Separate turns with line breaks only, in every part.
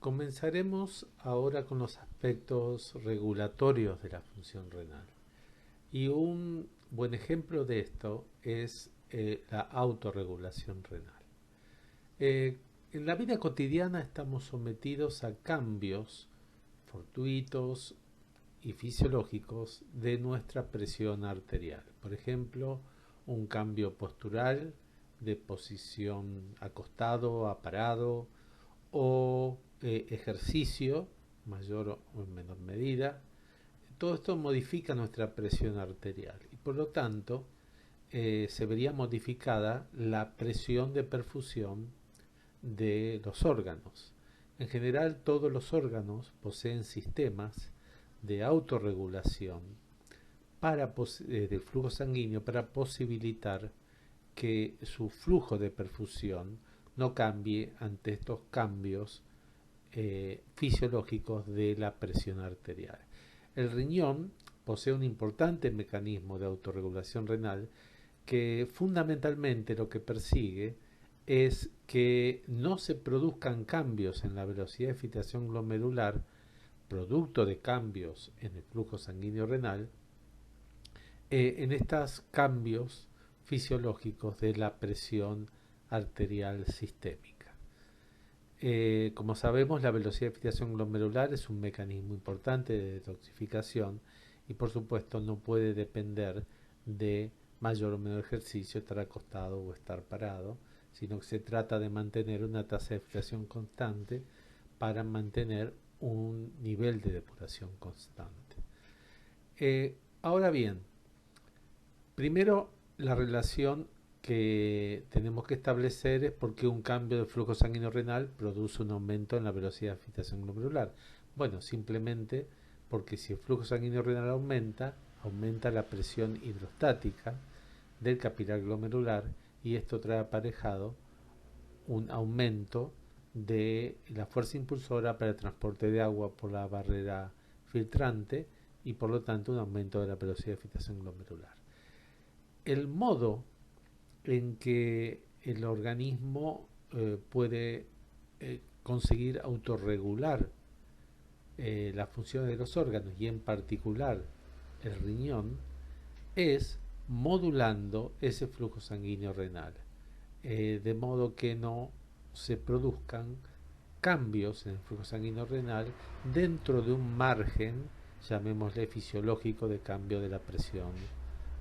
Comenzaremos ahora con los aspectos regulatorios de la función renal. Y un buen ejemplo de esto es la autorregulación renal. Eh, en la vida cotidiana estamos sometidos a cambios fortuitos y fisiológicos de nuestra presión arterial. Por ejemplo, un cambio postural de posición acostado a parado o ejercicio, mayor o en menor medida. Todo esto modifica nuestra presión arterial y por lo tanto se vería modificada la presión de perfusión de los órganos. En general, todos los órganos poseen sistemas de autorregulación del flujo sanguíneo para posibilitar que su flujo de perfusión no cambie ante estos cambios fisiológicos de la presión arterial. El riñón posee un importante mecanismo de autorregulación renal que fundamentalmente lo que persigue es que no se produzcan cambios en la velocidad de filtración glomerular producto de cambios en el flujo sanguíneo renal, en estos cambios fisiológicos de la presión arterial sistémica. Como sabemos, la velocidad de filtración glomerular es un mecanismo importante de detoxificación y por supuesto no puede depender de mayor o menor ejercicio, estar acostado o estar parado, sino que se trata de mantener una tasa de filtración constante para mantener un nivel de depuración constante. Ahora bien, primero la relación que tenemos que establecer es por qué un cambio de flujo sanguíneo renal produce un aumento en la velocidad de filtración glomerular. Bueno, simplemente porque si el flujo sanguíneo renal aumenta, aumenta la presión hidrostática del capilar glomerular y esto trae aparejado un aumento de la fuerza impulsora para el transporte de agua por la barrera filtrante y por lo tanto un aumento de la velocidad de filtración glomerular. El modo en que el organismo puede conseguir autorregular las funciones de los órganos y en particular el riñón es modulando ese flujo sanguíneo renal, de modo que no se produzcan cambios en el flujo sanguíneo renal dentro de un margen, llamémosle fisiológico, de cambio de la presión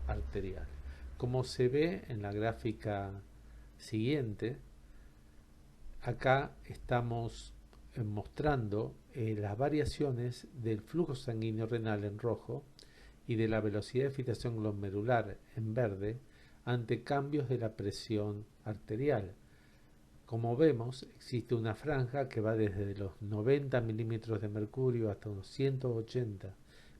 arterial. Como se ve en la gráfica siguiente, acá estamos mostrando las variaciones del flujo sanguíneo renal en rojo y de la velocidad de filtración glomerular en verde ante cambios de la presión arterial. Como vemos, existe una franja que va desde los 90 milímetros de mercurio hasta unos 180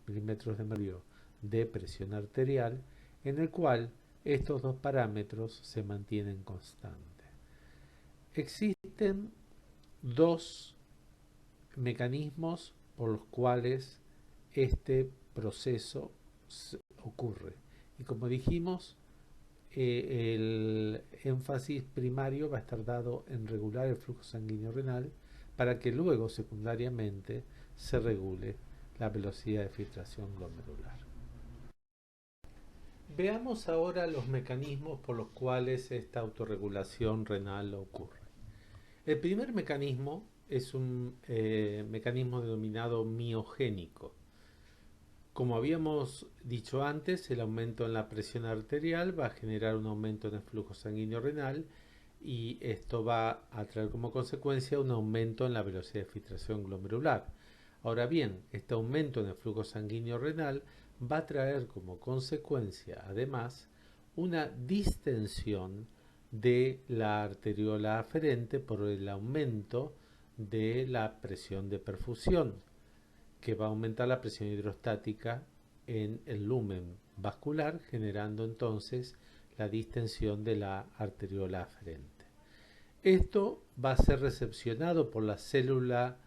milímetros de mercurio de presión arterial, en el cual estos dos parámetros se mantienen constantes. Existen dos mecanismos por los cuales este proceso ocurre. Y como dijimos, el énfasis primario va a estar dado en regular el flujo sanguíneo renal para que luego secundariamente se regule la velocidad de filtración glomerular. Veamos ahora los mecanismos por los cuales esta autorregulación renal ocurre. El primer mecanismo es un mecanismo denominado miogénico. Como habíamos dicho antes, el aumento en la presión arterial va a generar un aumento en el flujo sanguíneo renal y esto va a traer como consecuencia un aumento en la velocidad de filtración glomerular. Ahora bien, este aumento en el flujo sanguíneo renal va a traer como consecuencia, además, una distensión de la arteriola aferente por el aumento de la presión de perfusión, que va a aumentar la presión hidrostática en el lumen vascular, generando entonces la distensión de la arteriola aferente. Esto va a ser recepcionado por la célula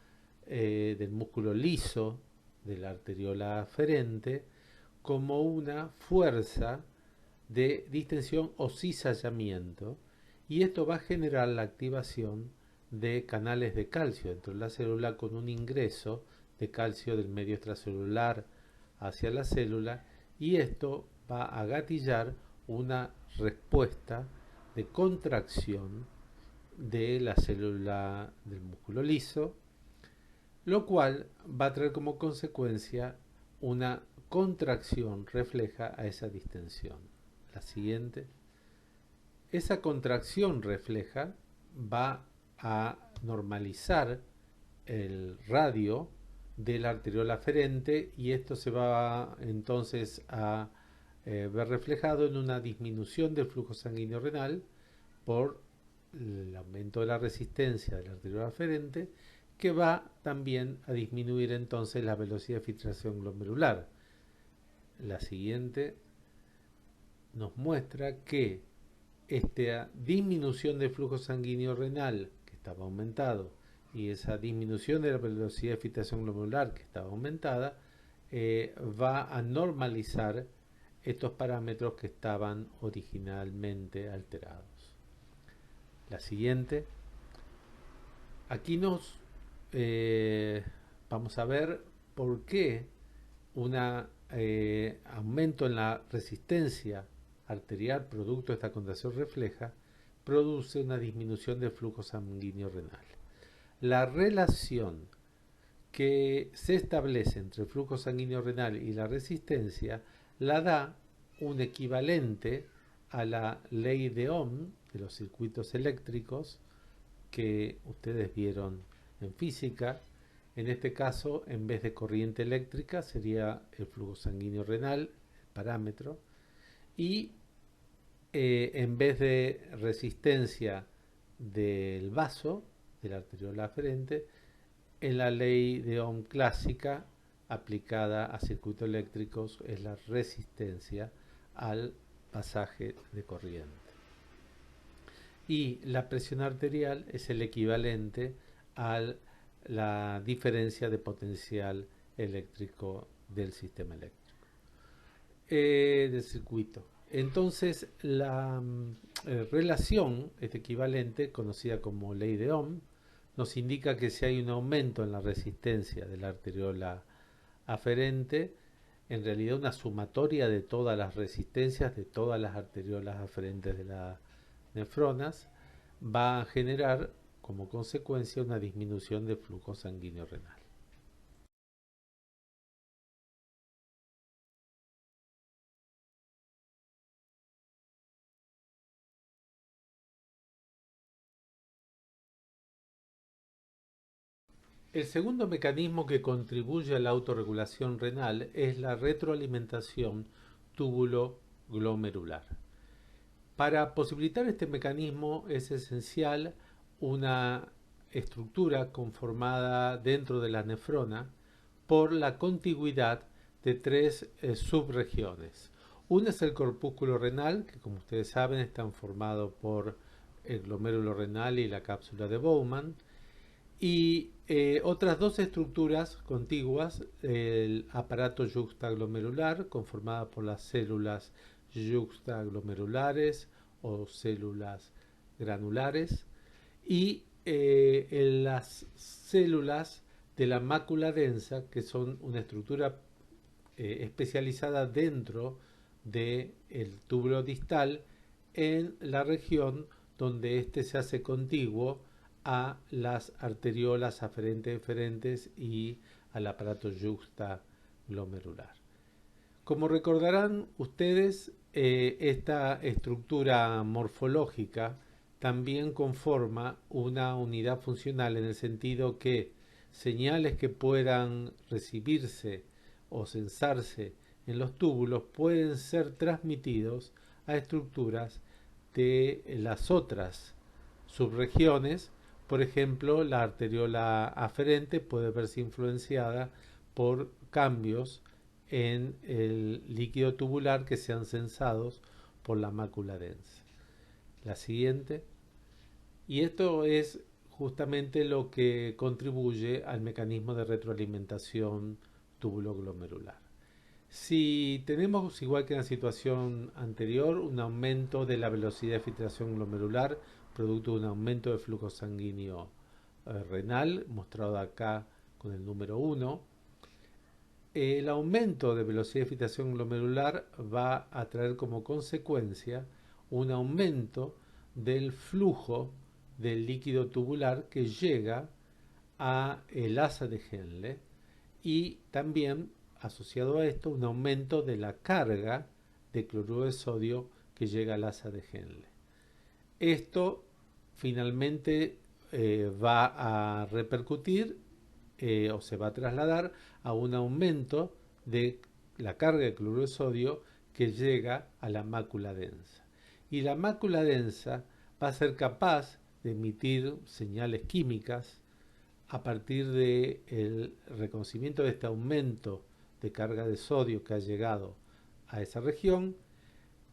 del músculo liso de la arteriola aferente como una fuerza de distensión o cizallamiento, y esto va a generar la activación de canales de calcio dentro de la célula con un ingreso de calcio del medio extracelular hacia la célula, y esto va a gatillar una respuesta de contracción de la célula del músculo liso, lo cual va a traer como consecuencia una contracción refleja a esa distensión. La siguiente. Esa contracción refleja va a normalizar el radio de la arteriola aferente, y esto se va entonces a ver reflejado en una disminución del flujo sanguíneo renal por el aumento de la resistencia de la arteriola aferente, que va también a disminuir entonces la velocidad de filtración glomerular. La siguiente nos muestra que esta disminución del flujo sanguíneo renal, que estaba aumentado, y esa disminución de la velocidad de filtración glomerular, que estaba aumentada, va a normalizar estos parámetros que estaban originalmente alterados. La siguiente. Aquí nos vamos a ver por qué un aumento en la resistencia arterial producto de esta contracción refleja produce una disminución del flujo sanguíneo renal. La relación que se establece entre el flujo sanguíneo renal y la resistencia la da un equivalente a la ley de Ohm de los circuitos eléctricos que ustedes vieron en física. En este caso, en vez de corriente eléctrica, sería el flujo sanguíneo renal, el parámetro, y en vez de resistencia del vaso, de la arteriola aferente, en la ley de Ohm clásica aplicada a circuitos eléctricos es la resistencia al pasaje de corriente. Y la presión arterial es el equivalente a la diferencia de potencial eléctrico del sistema eléctrico, del circuito. Entonces, la relación, este equivalente, conocida como ley de Ohm, nos indica que si hay un aumento en la resistencia de la arteriola aferente, en realidad una sumatoria de todas las resistencias de todas las arteriolas aferentes de las nefronas, va a generar como consecuencia una disminución del flujo sanguíneo renal. El segundo mecanismo que contribuye a la autorregulación renal es la retroalimentación túbulo-glomerular. Para posibilitar este mecanismo es esencial una estructura conformada dentro de la nefrona por la contigüidad de tres subregiones. Una es el corpúsculo renal, que como ustedes saben está formado por el glomérulo renal y la cápsula de Bowman, y otras dos estructuras contiguas, el aparato yuxtaglomerular, conformada por las células yuxtaglomerulares o células granulares, y las células de la mácula densa, que son una estructura especializada dentro del túbulo distal en la región donde éste se hace contiguo a las arteriolas aferentes eferentes y al aparato yuxtaglomerular. Como recordarán ustedes, esta estructura morfológica también conforma una unidad funcional en el sentido que señales que puedan recibirse o sensarse en los túbulos pueden ser transmitidos a estructuras de las otras subregiones. Por ejemplo, la arteriola aferente puede verse influenciada por cambios en el líquido tubular que sean sensados por la mácula densa. La siguiente. Y esto es justamente lo que contribuye al mecanismo de retroalimentación túbulo-glomerular. Si tenemos, igual que en la situación anterior, un aumento de la velocidad de filtración glomerular producto de un aumento del flujo sanguíneo renal, mostrado acá con el número 1. El aumento de velocidad de filtración glomerular va a traer como consecuencia un aumento del flujo del líquido tubular que llega a el asa de Henle, y también asociado a esto un aumento de la carga de cloruro de sodio que llega al asa de Henle. Esto finalmente va a repercutir o se va a trasladar a un aumento de la carga de cloruro de sodio que llega a la mácula densa. Y la mácula densa va a ser capaz de emitir señales químicas a partir del reconocimiento de este aumento de carga de sodio que ha llegado a esa región,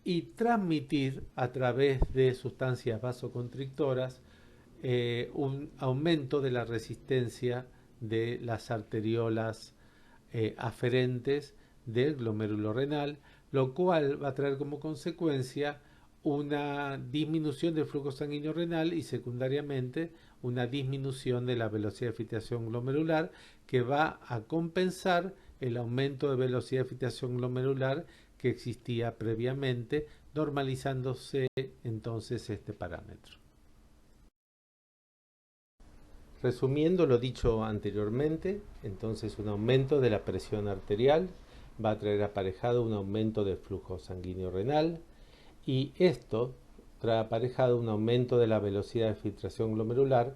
y transmitir a través de sustancias vasoconstrictoras un aumento de la resistencia de las arteriolas aferentes del glomérulo renal, lo cual va a traer como consecuencia una disminución del flujo sanguíneo renal y secundariamente una disminución de la velocidad de filtración glomerular, que va a compensar el aumento de velocidad de filtración glomerular que existía previamente, normalizándose entonces este parámetro. Resumiendo lo dicho anteriormente, entonces un aumento de la presión arterial va a traer aparejado un aumento del flujo sanguíneo renal, y esto trae aparejado un aumento de la velocidad de filtración glomerular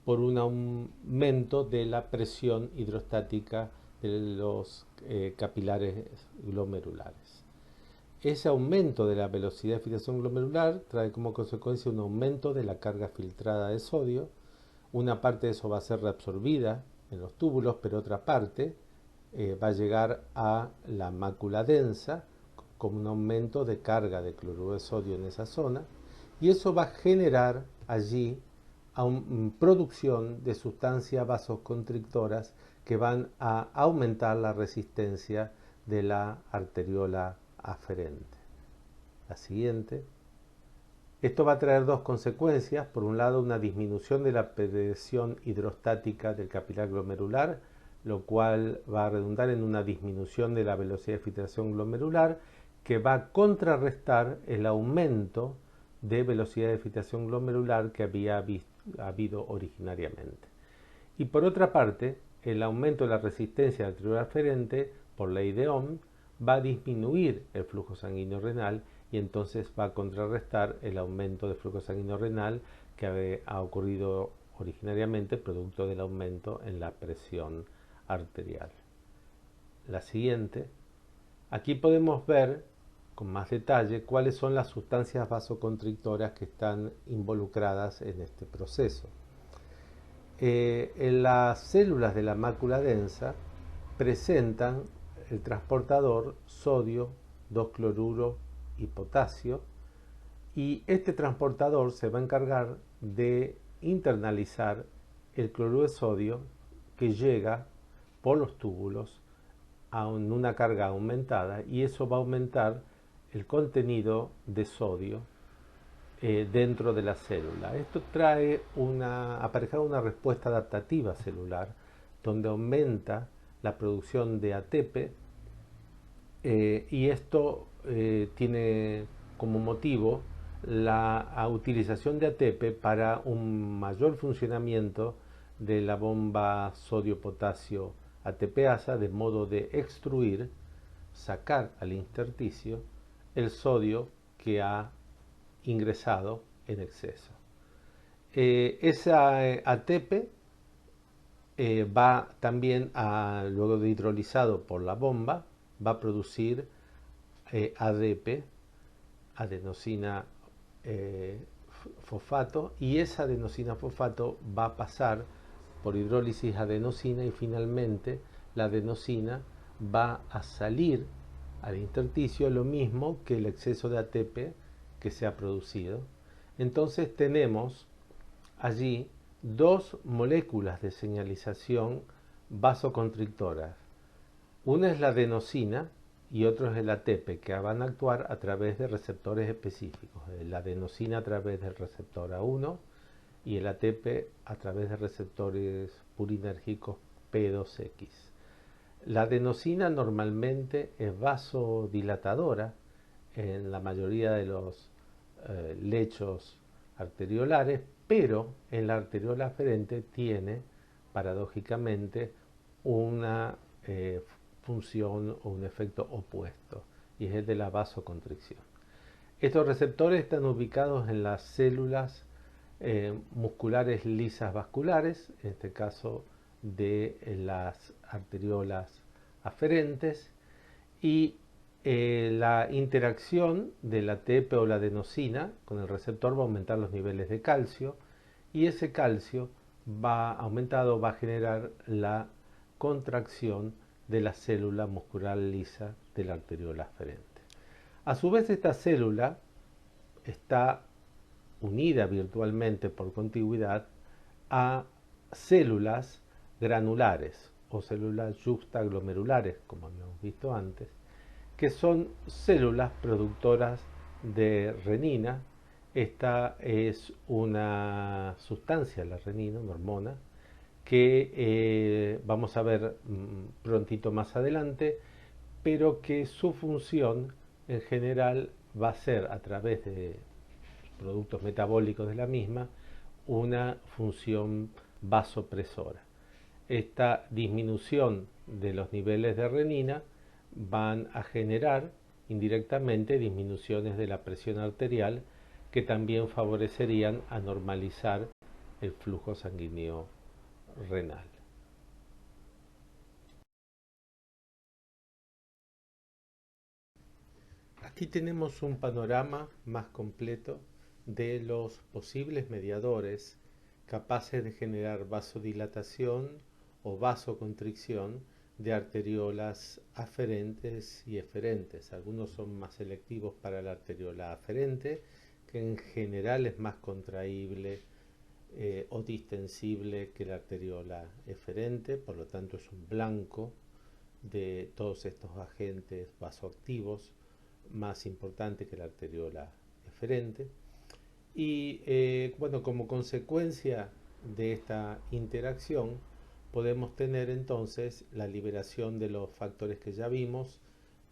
por un aumento de la presión hidrostática de los capilares glomerulares. Ese aumento de la velocidad de filtración glomerular trae como consecuencia un aumento de la carga filtrada de sodio. Una parte de eso va a ser reabsorbida en los túbulos, pero otra parte va a llegar a la mácula densa con un aumento de carga de cloruro de sodio en esa zona, y eso va a generar allí producción de sustancias vasoconstrictoras que van a aumentar la resistencia de la arteriola aferente. La siguiente. Esto va a traer dos consecuencias. Por un lado, una disminución de la presión hidrostática del capilar glomerular, lo cual va a redundar en una disminución de la velocidad de filtración glomerular, que va a contrarrestar el aumento de velocidad de filtración glomerular que había habido originariamente. Y por otra parte, el aumento de la resistencia arterial aferente por ley de Ohm va a disminuir el flujo sanguíneo renal, y entonces va a contrarrestar el aumento de flujo sanguíneo renal que ha ocurrido originariamente producto del aumento en la presión arterial. La siguiente. Aquí podemos ver con más detalle cuáles son las sustancias vasoconstrictoras que están involucradas en este proceso. En las células de la mácula densa presentan el transportador sodio, 2-cloruro y potasio, y este transportador se va a encargar de internalizar el cloruro de sodio que llega por los túbulos a una carga aumentada, y eso va a aumentar el contenido de sodio dentro de la célula. Esto trae aparejada una respuesta adaptativa celular, donde aumenta la producción de ATP, y esto tiene como motivo la utilización de ATP para un mayor funcionamiento de la bomba sodio-potasio ATPasa, de modo de extruir, sacar al intersticio el sodio que ha ingresado en exceso. Esa ATP va también luego de hidrolizado por la bomba, va a producir ADP, adenosina fosfato, y esa adenosina fosfato va a pasar por hidrólisis adenosina, y finalmente la adenosina va a salir al intersticio, lo mismo que el exceso de ATP que se ha producido. Entonces tenemos allí dos moléculas de señalización vasoconstrictoras. Una es la adenosina y otro es el ATP, que van a actuar a través de receptores específicos. La adenosina a través del receptor A1 y el ATP a través de receptores purinérgicos P2X. La adenosina normalmente es vasodilatadora en la mayoría de los lechos arteriolares, pero en la arteriola aferente tiene paradójicamente una función o un efecto opuesto, y es el de la vasoconstricción. Estos receptores están ubicados en las células musculares lisas vasculares, en este caso de las arteriolas aferentes, y la interacción de la ATP o la adenosina con el receptor va a aumentar los niveles de calcio, y ese calcio aumentado va a generar la contracción de la célula muscular lisa de la arteriola aferente. A su vez, esta célula está unida virtualmente por contigüidad a células granulares o células juxtaglomerulares, como habíamos visto antes, que son células productoras de renina. Esta es una sustancia, la renina, una hormona, que vamos a ver prontito más adelante, pero que su función en general va a ser, a través de productos metabólicos de la misma, una función vasopresora. Esta disminución de los niveles de renina van a generar indirectamente disminuciones de la presión arterial, que también favorecerían a normalizar el flujo sanguíneo renal. Aquí tenemos un panorama más completo de los posibles mediadores capaces de generar vasodilatación o vasoconstricción de arteriolas aferentes y eferentes. Algunos son más selectivos para la arteriola aferente, que en general es más contraíble o distensible que la arteriola eferente, por lo tanto es un blanco de todos estos agentes vasoactivos, más importante que la arteriola eferente. Y bueno, como consecuencia de esta interacción podemos tener entonces la liberación de los factores que ya vimos,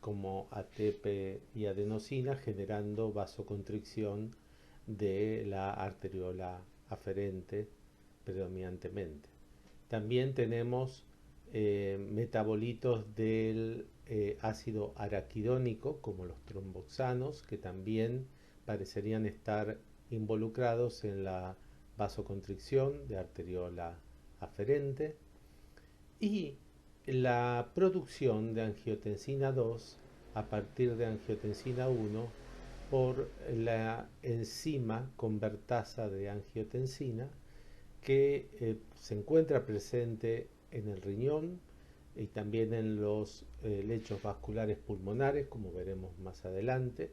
como ATP y adenosina, generando vasoconstricción de la arteriola aferente predominantemente. También tenemos metabolitos del ácido araquidónico, como los tromboxanos, que también parecerían estar involucrados en la vasoconstricción de arteriola aferente, y la producción de angiotensina 2 a partir de angiotensina 1 por la enzima convertasa de angiotensina, que se encuentra presente en el riñón y también en los lechos vasculares pulmonares, como veremos más adelante.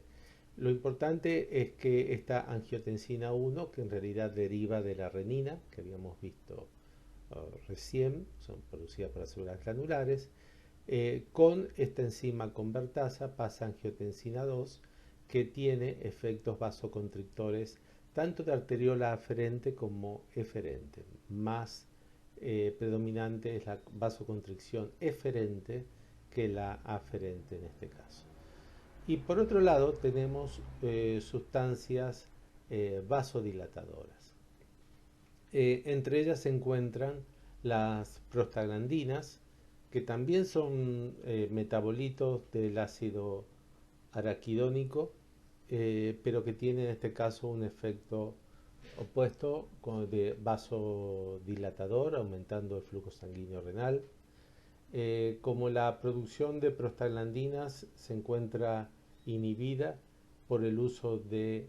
Lo importante es que esta angiotensina 1, que en realidad deriva de la renina, que habíamos visto recién, son producidas por las células granulares, con esta enzima convertasa pasa angiotensina 2, que tiene efectos vasoconstrictores tanto de arteriola aferente como eferente. Más predominante es la vasoconstricción eferente que la aferente en este caso. Y por otro lado tenemos sustancias vasodilatadoras. Entre ellas se encuentran las prostaglandinas, que también son metabolitos del ácido araquidónico, pero que tienen en este caso un efecto opuesto de vasodilatador, aumentando el flujo sanguíneo renal. Como la producción de prostaglandinas se encuentra inhibida por el uso de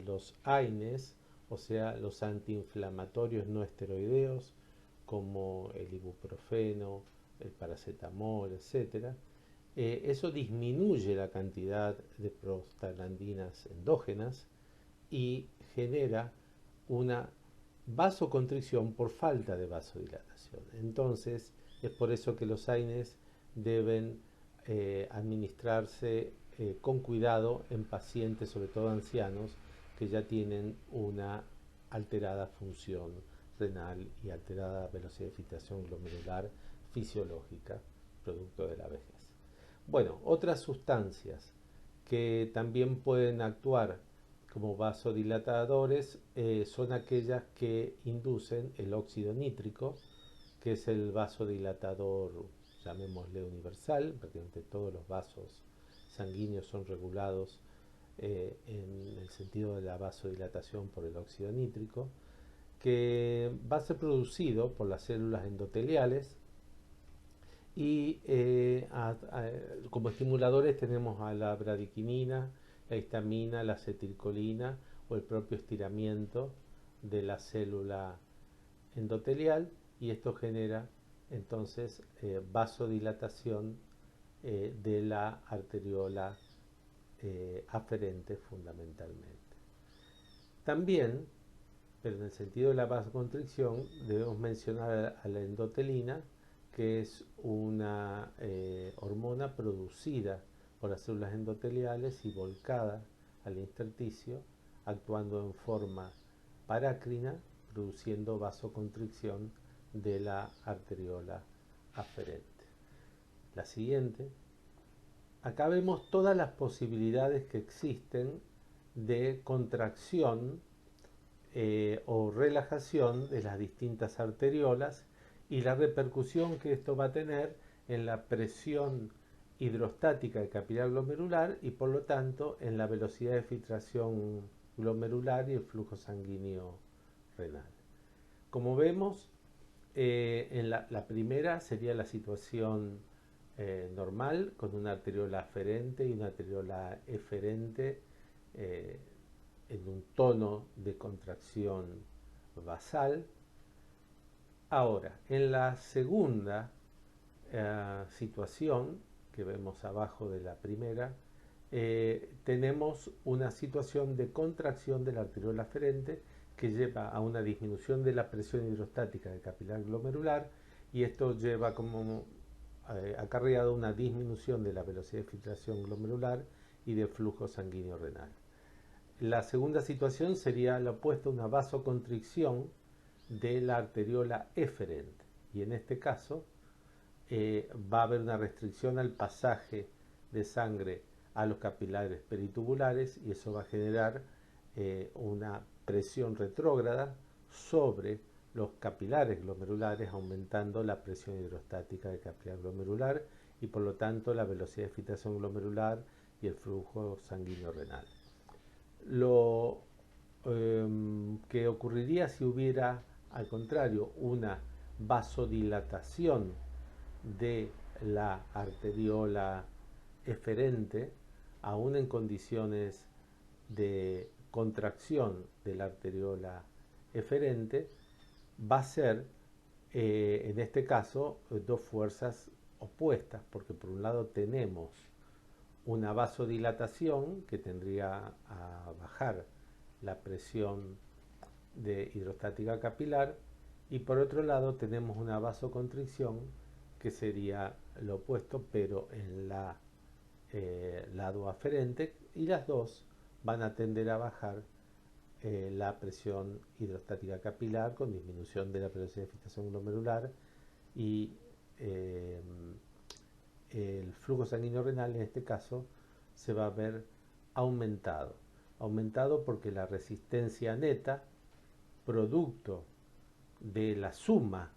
los AINES, o sea, los antiinflamatorios no esteroideos, como el ibuprofeno, el paracetamol, etc. Eso disminuye la cantidad de prostaglandinas endógenas y genera una vasoconstricción por falta de vasodilatación. Entonces, es por eso que los AINES deben administrarse con cuidado en pacientes, sobre todo ancianos, que ya tienen una alterada función renal y alterada velocidad de filtración glomerular fisiológica, producto de la vejez. Bueno, otras sustancias que también pueden actuar como vasodilatadores son aquellas que inducen el óxido nítrico, que es el vasodilatador, llamémosle universal. Prácticamente todos los vasos sanguíneos son regulados en el sentido de la vasodilatación por el óxido nítrico, que va a ser producido por las células endoteliales y como estimuladores tenemos a la bradiquinina, la histamina, la acetilcolina o el propio estiramiento de la célula endotelial, y esto genera entonces vasodilatación de la arteriola aferente fundamentalmente. También, pero en el sentido de la vasoconstricción, debemos mencionar a la endotelina, que es una hormona producida por las células endoteliales y volcada al intersticio, actuando en forma parácrina, produciendo vasoconstricción de la arteriola aferente. La siguiente. Acá vemos todas las posibilidades que existen de contracción o relajación de las distintas arteriolas y la repercusión que esto va a tener en la presión hidrostática del capilar glomerular y por lo tanto en la velocidad de filtración glomerular y el flujo sanguíneo renal. Como vemos, en la primera sería la situación normal, con una arteriola aferente y una arteriola eferente en un tono de contracción basal. Ahora, en la segunda situación, que vemos abajo de la primera, tenemos una situación de contracción de la arteriola aferente que lleva a una disminución de la presión hidrostática del capilar glomerular, y esto lleva como acarreado una disminución de la velocidad de filtración glomerular y de flujo sanguíneo renal. La segunda situación sería la opuesta, una vasoconstricción de la arteriola eferente, y en este caso va a haber una restricción al pasaje de sangre a los capilares peritubulares, y eso va a generar una presión retrógrada sobre los capilares glomerulares, aumentando la presión hidrostática del capilar glomerular y por lo tanto la velocidad de filtración glomerular y el flujo sanguíneo renal. Lo que ocurriría si hubiera, al contrario, una vasodilatación de la arteriola eferente, aún en condiciones de contracción de la arteriola eferente, va a ser, en este caso, dos fuerzas opuestas, porque por un lado tenemos una vasodilatación que tendría a bajar la presión de hidrostática capilar, y por otro lado tenemos una vasoconstricción que sería lo opuesto, pero en la lado aferente, y las dos van a tender a bajar la presión hidrostática capilar con disminución de la velocidad de filtración glomerular y el flujo sanguíneo renal en este caso se va a ver aumentado porque la resistencia neta, producto de la suma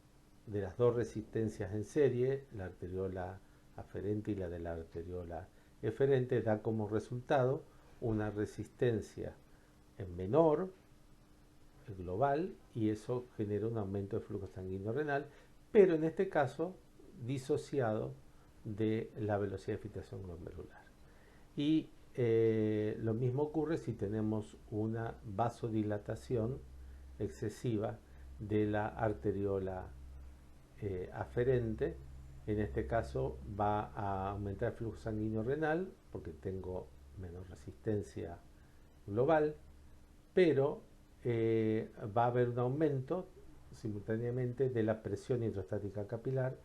de las dos resistencias en serie, la arteriola aferente y la de la arteriola eferente, da como resultado una resistencia en menor global, y eso genera un aumento de flujo sanguíneo renal, pero en este caso disociado de la velocidad de filtración glomerular. Y lo mismo ocurre si tenemos una vasodilatación excesiva de la arteriola aferente. En este caso va a aumentar el flujo sanguíneo renal porque tengo menos resistencia global, pero va a haber un aumento simultáneamente de la presión hidrostática capilar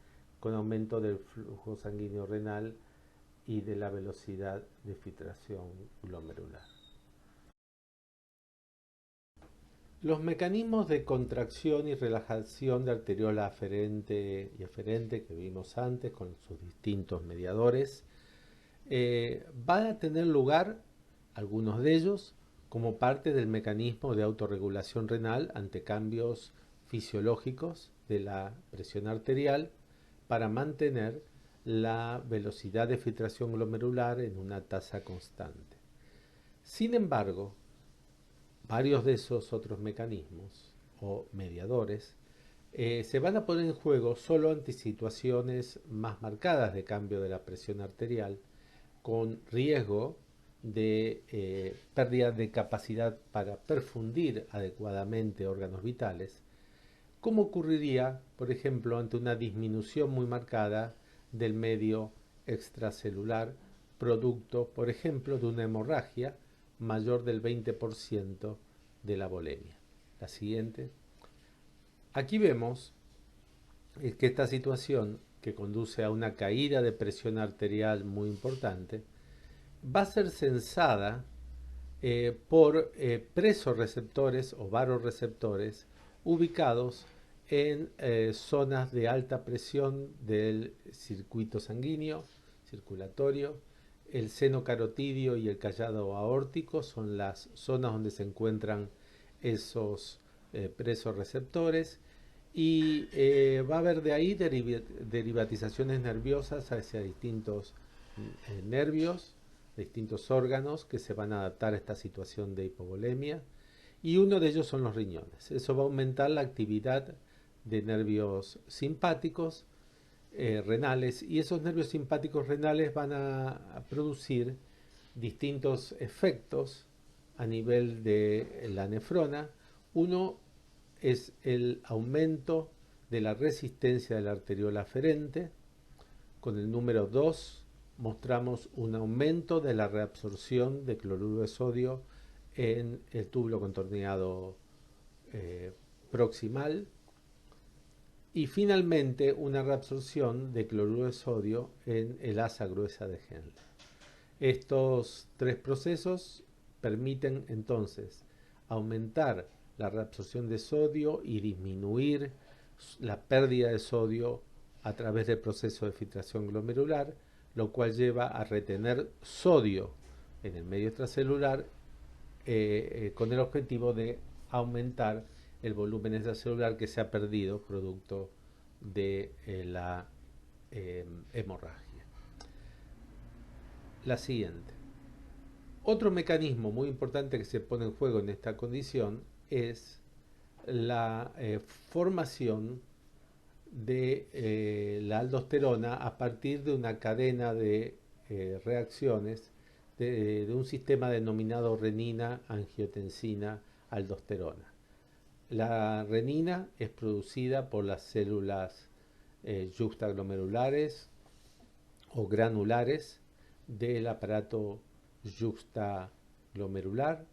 con aumento del flujo sanguíneo renal y de la velocidad de filtración glomerular. Los mecanismos de contracción y relajación de arteriola aferente y aferente que vimos antes con sus distintos mediadores van a tener lugar, algunos de ellos, como parte del mecanismo de autorregulación renal ante cambios fisiológicos de la presión arterial para mantener la velocidad de filtración glomerular en una tasa constante. Sin embargo, varios de esos otros mecanismos o mediadores se van a poner en juego solo ante situaciones más marcadas de cambio de la presión arterial, con riesgo de pérdida de capacidad para perfundir adecuadamente órganos vitales, como ocurriría, por ejemplo, ante una disminución muy marcada del medio extracelular, producto, por ejemplo, de una hemorragia mayor del 20% de la volemia. La siguiente. Aquí vemos que esta situación, que conduce a una caída de presión arterial muy importante, va a ser censada por presoreceptores o varoreceptores ubicados en zonas de alta presión del circuito sanguíneo, circulatorio. El seno carotidio y el callado aórtico son las zonas donde se encuentran esos presoreceptores y va a haber de ahí derivatizaciones nerviosas hacia distintos nervios, distintos órganos que se van a adaptar a esta situación de hipovolemia y uno de ellos son los riñones. Eso va a aumentar la actividad de nervios simpáticos renales y esos nervios simpáticos renales van a producir distintos efectos a nivel de la nefrona. Uno es el aumento de la resistencia de la arteriola aferente. Con el número 2 mostramos un aumento de la reabsorción de cloruro de sodio en el túbulo contorneado proximal y finalmente una reabsorción de cloruro de sodio en el asa gruesa de Henle. Estos tres procesos permiten entonces aumentar la reabsorción de sodio y disminuir la pérdida de sodio a través del proceso de filtración glomerular, lo cual lleva a retener sodio en el medio extracelular con el objetivo de aumentar el volumen extracelular que se ha perdido producto de la hemorragia. La siguiente. Otro mecanismo muy importante que se pone en juego en esta condición es la formación de la aldosterona a partir de una cadena de reacciones de un sistema denominado renina, angiotensina, aldosterona. La renina es producida por las células yuxtaglomerulares o granulares del aparato yuxtaglomerular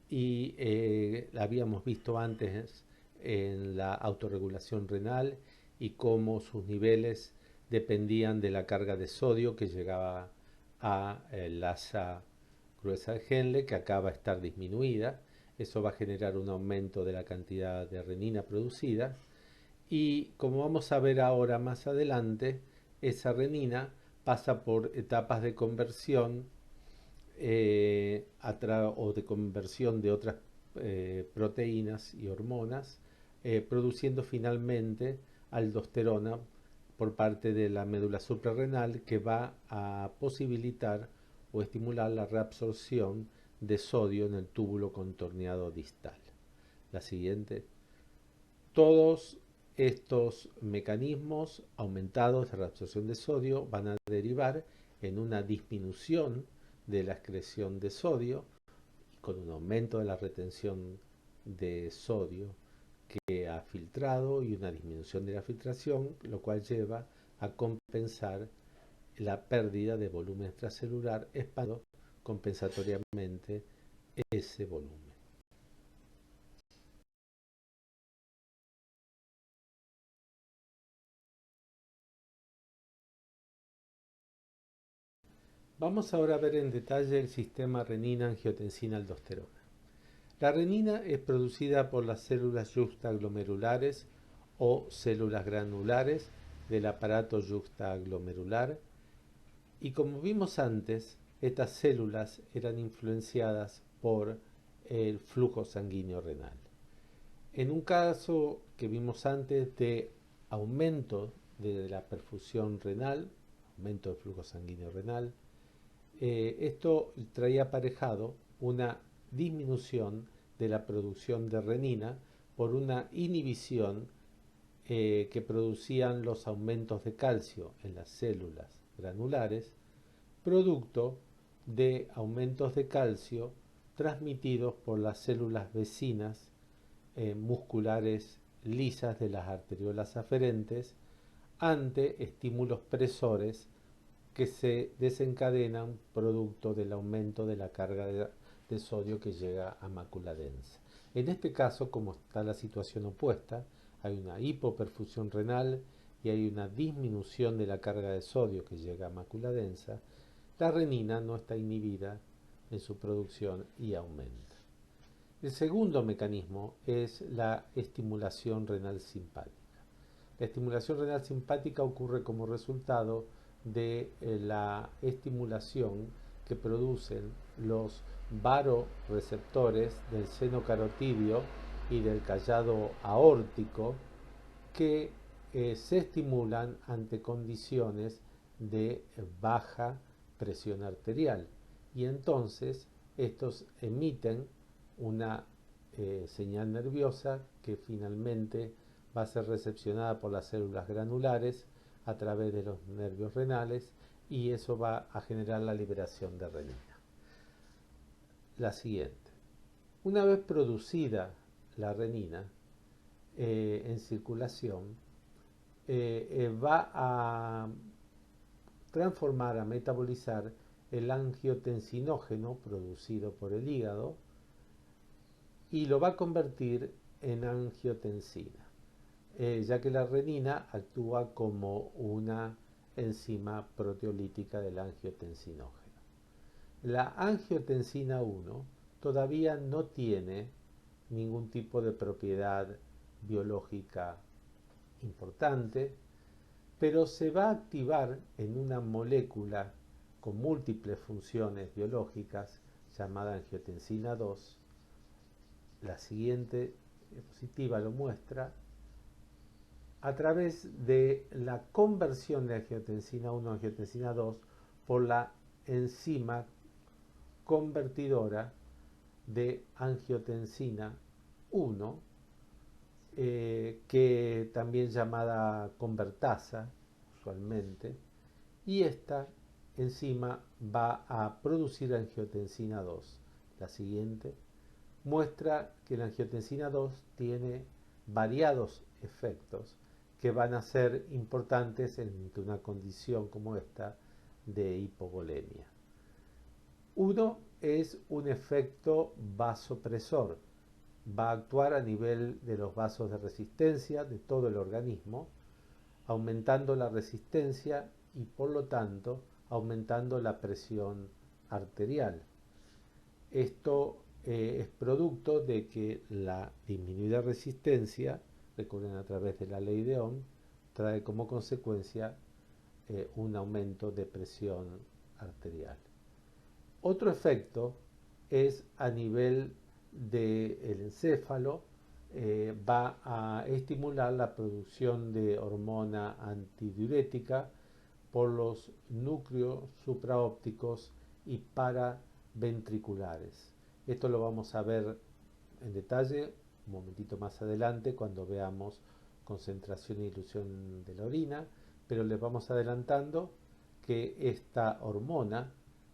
y la habíamos visto antes en la autorregulación renal y cómo sus niveles dependían de la carga de sodio que llegaba a la asa gruesa de Henle, que acaba de estar disminuida. Eso va a generar un aumento de la cantidad de renina producida y como vamos a ver ahora más adelante, esa renina pasa por etapas de conversión o de conversión de otras proteínas y hormonas, produciendo finalmente aldosterona por parte de la médula suprarrenal que va a posibilitar o estimular la reabsorción de sodio en el túbulo contorneado distal. La siguiente. Todos estos mecanismos aumentados de reabsorción de sodio van a derivar en una disminución de la excreción de sodio con un aumento de la retención de sodio que ha filtrado y una disminución de la filtración, lo cual lleva a compensar la pérdida de volumen extracelular, expandiendo compensatoriamente ese volumen. Vamos ahora a ver en detalle el sistema renina-angiotensina-aldosterona. La renina es producida por las células yuxtaglomerulares o células granulares del aparato yuxtaglomerular y como vimos antes, estas células eran influenciadas por el flujo sanguíneo renal. En un caso que vimos antes de aumento de la perfusión renal, aumento del flujo sanguíneo renal, esto traía aparejado una disminución de la producción de renina por una inhibición que producían los aumentos de calcio en las células granulares, producto de aumentos de calcio transmitidos por las células vecinas musculares lisas de las arteriolas aferentes ante estímulos presores que se desencadenan producto del aumento de la carga de sodio que llega a mácula densa. En este caso, como está la situación opuesta, hay una hipoperfusión renal y hay una disminución de la carga de sodio que llega a mácula densa, la renina no está inhibida en su producción y aumenta. El segundo mecanismo es la estimulación renal simpática. La estimulación renal simpática ocurre como resultado de la estimulación que producen los varoreceptores del seno carotidio y del callado aórtico que se estimulan ante condiciones de baja presión arterial y entonces estos emiten una señal nerviosa que finalmente va a ser recepcionada por las células granulares a través de los nervios renales y eso va a generar la liberación de renina. La siguiente. Una vez producida la renina en circulación, va a transformar, a metabolizar el angiotensinógeno producido por el hígado y lo va a convertir en angiotensina, ya que la renina actúa como una enzima proteolítica del angiotensinógeno. La angiotensina 1 todavía no tiene ningún tipo de propiedad biológica importante, pero se va a activar en una molécula con múltiples funciones biológicas llamada angiotensina 2. La siguiente diapositiva lo muestra a través de la conversión de angiotensina 1 a angiotensina 2 por la enzima convertidora de angiotensina 1, que también llamada convertasa usualmente, y esta enzima va a producir angiotensina 2. La siguiente muestra que la angiotensina 2 tiene variados efectos que van a ser importantes en una condición como esta de hipovolemia. Uno es un efecto vasopresor, va a actuar a nivel de los vasos de resistencia de todo el organismo, aumentando la resistencia y por lo tanto aumentando la presión arterial. Esto es producto de que la disminuida resistencia, recuerden a través de la ley de Ohm, trae como consecuencia un aumento de presión arterial. Otro efecto es a nivel del encéfalo, va a estimular la producción de hormona antidiurética por los núcleos supraópticos y paraventriculares. Esto lo vamos a ver en detalle un momentito más adelante cuando veamos concentración y dilución de la orina, pero les vamos adelantando que esta hormona,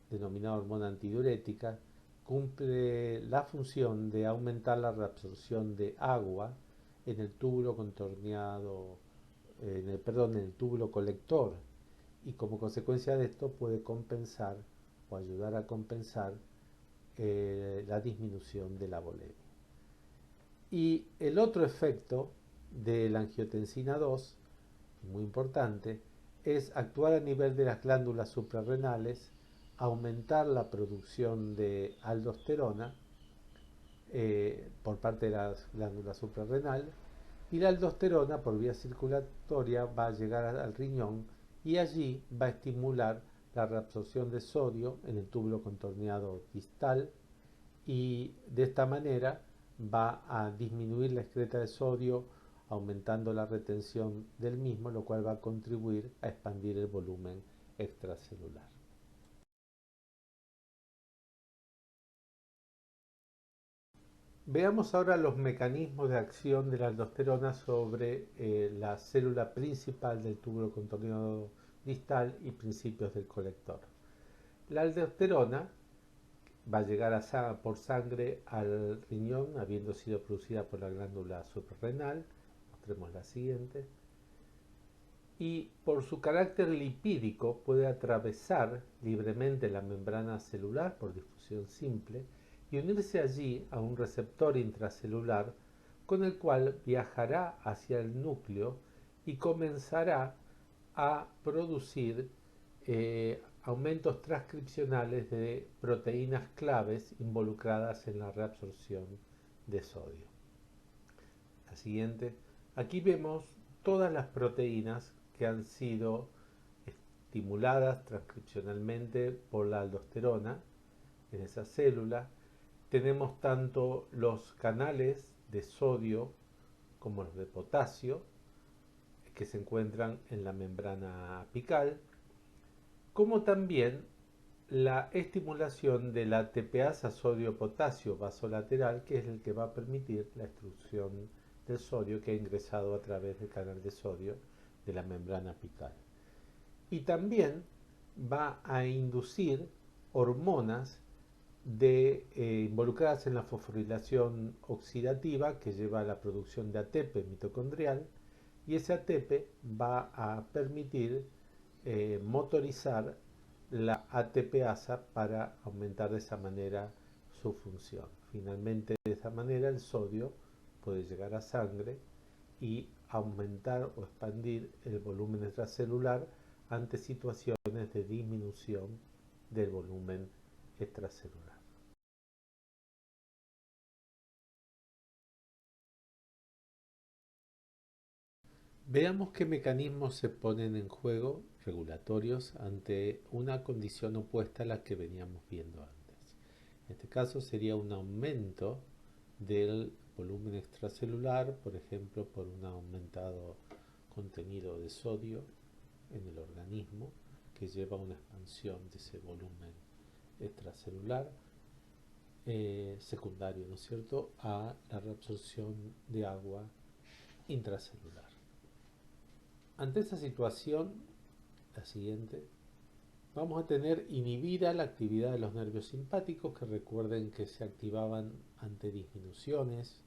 denominada hormona antidiurética, cumple la función de aumentar la reabsorción de agua en el túbulo contorneado, en el túbulo colector, y como consecuencia de esto puede compensar o ayudar a compensar la disminución de la volemia. Y el otro efecto de la angiotensina 2, muy importante, es actuar a nivel de las glándulas suprarrenales, aumentar la producción de aldosterona por parte de la glándula suprarrenal, y la aldosterona por vía circulatoria va a llegar al riñón y allí va a estimular la reabsorción de sodio en el túbulo contorneado distal, y de esta manera va a disminuir la excreta de sodio, aumentando la retención del mismo, lo cual va a contribuir a expandir el volumen extracelular. Veamos ahora los mecanismos de acción de la aldosterona sobre la célula principal del túbulo contorneado distal y principios del colector. La aldosterona va a llegar por sangre al riñón, habiendo sido producida por la glándula suprarrenal. Mostremos la siguiente. Y por su carácter lipídico puede atravesar libremente la membrana celular por difusión simple y unirse allí a un receptor intracelular con el cual viajará hacia el núcleo y comenzará a producir aumentos transcripcionales de proteínas claves involucradas en la reabsorción de sodio. La siguiente. Aquí vemos todas las proteínas que han sido estimuladas transcripcionalmente por la aldosterona en esa célula. Tenemos tanto los canales de sodio como los de potasio que se encuentran en la membrana apical, como también la estimulación de la ATPasa sodio-potasio vasolateral, que es el que va a permitir la extrusión del sodio que ha ingresado a través del canal de sodio de la membrana apical. Y también va a inducir hormonas involucradas en la fosforilación oxidativa que lleva a la producción de ATP mitocondrial, y ese ATP va a permitir motorizar la ATPasa para aumentar de esa manera su función. Finalmente, de esa manera el sodio puede llegar a sangre y aumentar o expandir el volumen extracelular ante situaciones de disminución del volumen extracelular. Veamos qué mecanismos se ponen en juego regulatorios ante una condición opuesta a la que veníamos viendo antes. En este caso sería un aumento del volumen extracelular, por ejemplo, por un aumentado contenido de sodio en el organismo, que lleva a una expansión de ese volumen extracelular, secundario, ¿no es cierto?, a la reabsorción de agua intracelular. Ante esa situación, la siguiente, vamos a tener inhibida la actividad de los nervios simpáticos, que recuerden que se activaban ante disminuciones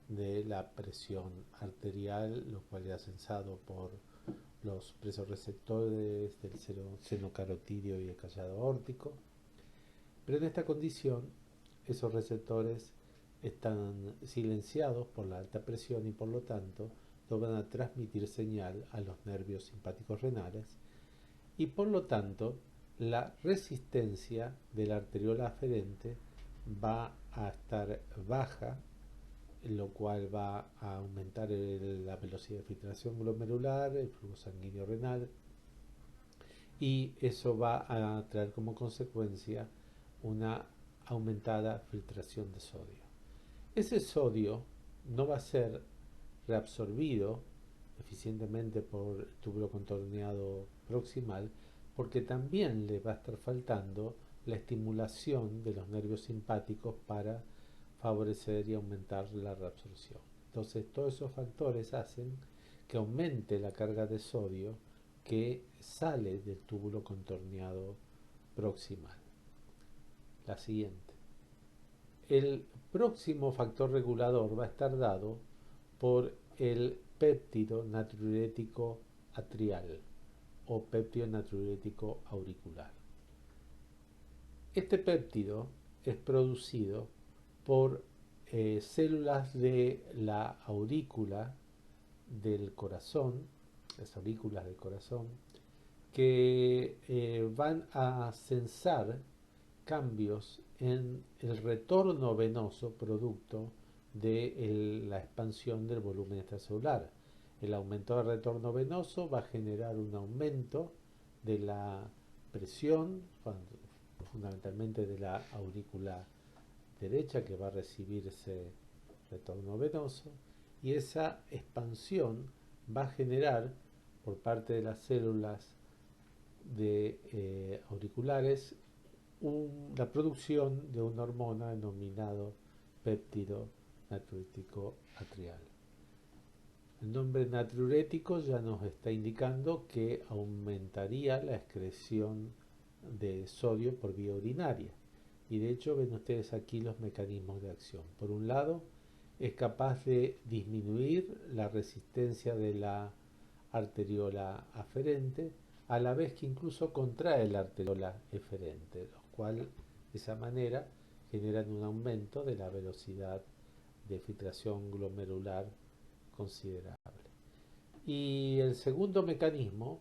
de la presión arterial, lo cual era sensado por los presorreceptores del seno carotídeo y el callado aórtico. Pero en esta condición, esos receptores están silenciados por la alta presión y por lo tanto no van a transmitir señal a los nervios simpáticos renales, y por lo tanto la resistencia de la arteriola aferente va a estar baja, lo cual va a aumentar la velocidad de filtración glomerular, el flujo sanguíneo renal, y eso va a traer como consecuencia una aumentada filtración de sodio. Ese sodio no va a ser reabsorbido eficientemente por el túbulo contorneado proximal, porque también le va a estar faltando la estimulación de los nervios simpáticos para favorecer y aumentar la reabsorción. Entonces, todos esos factores hacen que aumente la carga de sodio que sale del túbulo contorneado proximal. La siguiente. El próximo factor regulador va a estar dado por el péptido natriurético atrial o péptido natriurético auricular. Este péptido es producido por células de la aurícula del corazón, las aurículas del corazón, que van a sensar cambios en el retorno venoso producto de la expansión del volumen extracelular. El aumento del retorno venoso va a generar un aumento de la presión, fundamentalmente de la aurícula derecha, que va a recibir ese retorno venoso, y esa expansión va a generar por parte de las células auriculares la producción de una hormona denominado péptido natriúretico atrial. El nombre natriurético ya nos está indicando que aumentaría la excreción de sodio por vía urinaria. Y de hecho ven ustedes aquí los mecanismos de acción. Por un lado, es capaz de disminuir la resistencia de la arteriola aferente, a la vez que incluso contrae la arteriola eferente, lo cual de esa manera generan un aumento de la velocidad de filtración glomerular considerable. Y el segundo mecanismo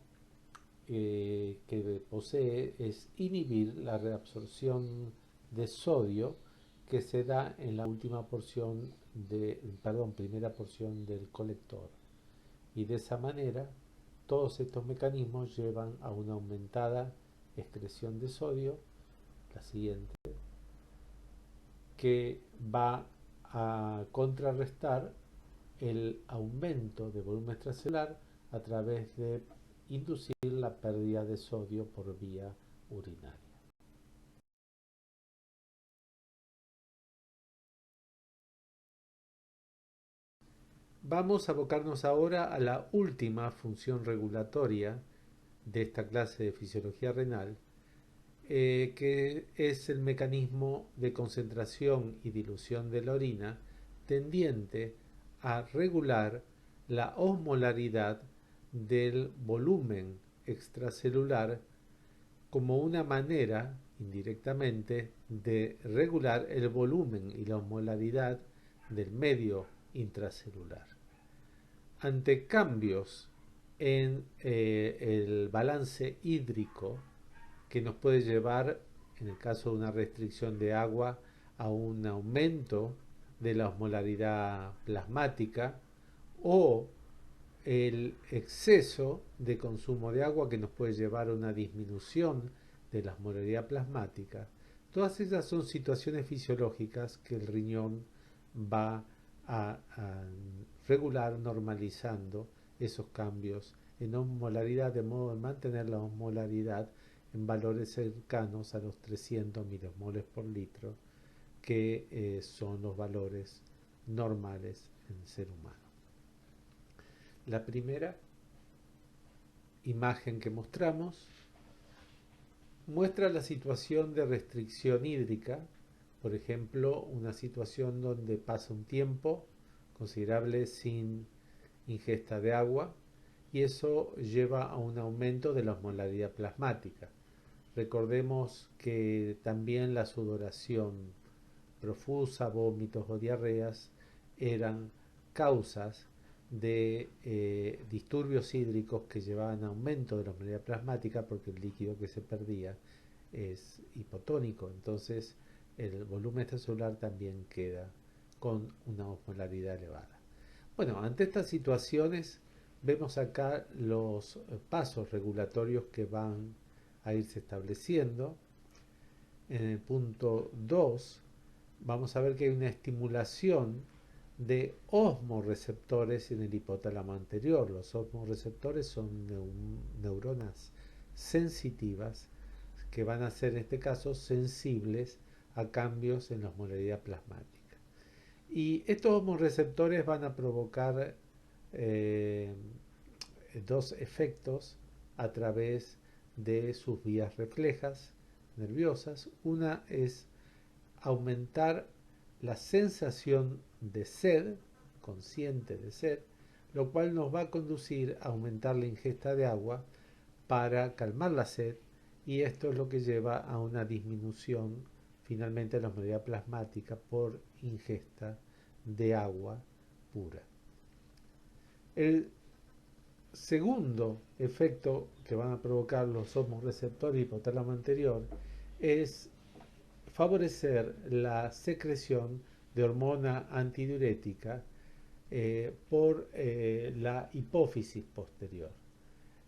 que posee es inhibir la reabsorción de sodio que se da en la última porción primera porción del colector. Y de esa manera, todos estos mecanismos llevan a una aumentada excreción de sodio, la siguiente, que va a contrarrestar el aumento de volumen extracelular a través de inducir la pérdida de sodio por vía urinaria. Vamos a abocarnos ahora a la última función regulatoria de esta clase de fisiología renal, que es el mecanismo de concentración y dilución de la orina tendiente a regular la osmolaridad del volumen extracelular como una manera, indirectamente, de regular el volumen y la osmolaridad del medio intracelular. Ante cambios en el balance hídrico que nos puede llevar, en el caso de una restricción de agua, a un aumento de la osmolaridad plasmática, o el exceso de consumo de agua que nos puede llevar a una disminución de la osmolaridad plasmática. Todas esas son situaciones fisiológicas que el riñón va a regular normalizando esos cambios en osmolaridad, de modo de mantener la osmolaridad en valores cercanos a los 300 milimoles por litro, que son los valores normales en el ser humano. La primera imagen que mostramos muestra la situación de restricción hídrica, por ejemplo, una situación donde pasa un tiempo considerable sin ingesta de agua, y eso lleva a un aumento de la osmolaridad plasmática. Recordemos que también la sudoración profusa, vómitos o diarreas eran causas de disturbios hídricos que llevaban a aumento de la osmolaridad plasmática, porque el líquido que se perdía es hipotónico, entonces el volumen extracelular también queda con una osmolaridad elevada. Bueno, ante estas situaciones vemos acá los pasos regulatorios que van a irse estableciendo. En el punto 2 vamos a ver que hay una estimulación de osmoreceptores en el hipotálamo anterior. Los osmoreceptores son neuronas sensitivas que van a ser en este caso sensibles a cambios en la osmolaridad plasmática. Y estos osmoreceptores van a provocar dos efectos a través de sus vías reflejas nerviosas. Una es aumentar la sensación de sed, consciente de sed, lo cual nos va a conducir a aumentar la ingesta de agua para calmar la sed, y esto es lo que lleva a una disminución finalmente de la osmolaridad plasmática por ingesta de agua pura. El segundo efecto que van a provocar los osmoreceptores hipotálamo anterior es favorecer la secreción de hormona antidiurética por la hipófisis posterior.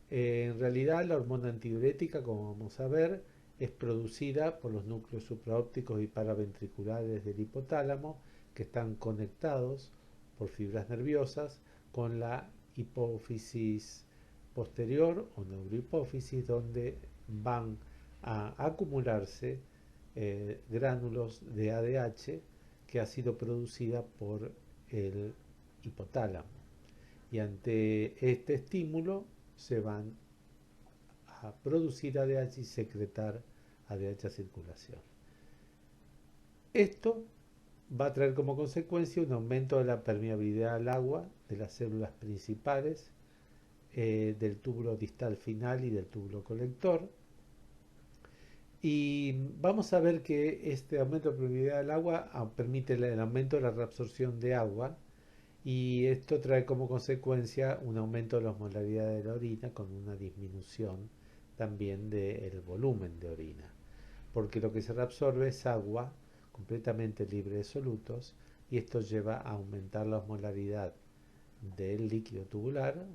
En realidad, la hormona antidiurética, como vamos a ver, es producida por los núcleos supraópticos y paraventriculares del hipotálamo, que están conectados por fibras nerviosas con la hipófisis posterior o neurohipófisis, donde van a acumularse gránulos de ADH que ha sido producida por el hipotálamo. Y ante este estímulo se van a producir ADH y secretar ADH a circulación. Esto va a traer como consecuencia un aumento de la permeabilidad al agua de las células principales, del túbulo distal final y del túbulo colector. Y vamos a ver que este aumento de permeabilidad al agua permite el aumento de la reabsorción de agua, y esto trae como consecuencia un aumento de la osmolaridad de la orina con una disminución también del volumen de orina, porque lo que se reabsorbe es agua completamente libre de solutos, y esto lleva a aumentar la osmolaridad del líquido tubular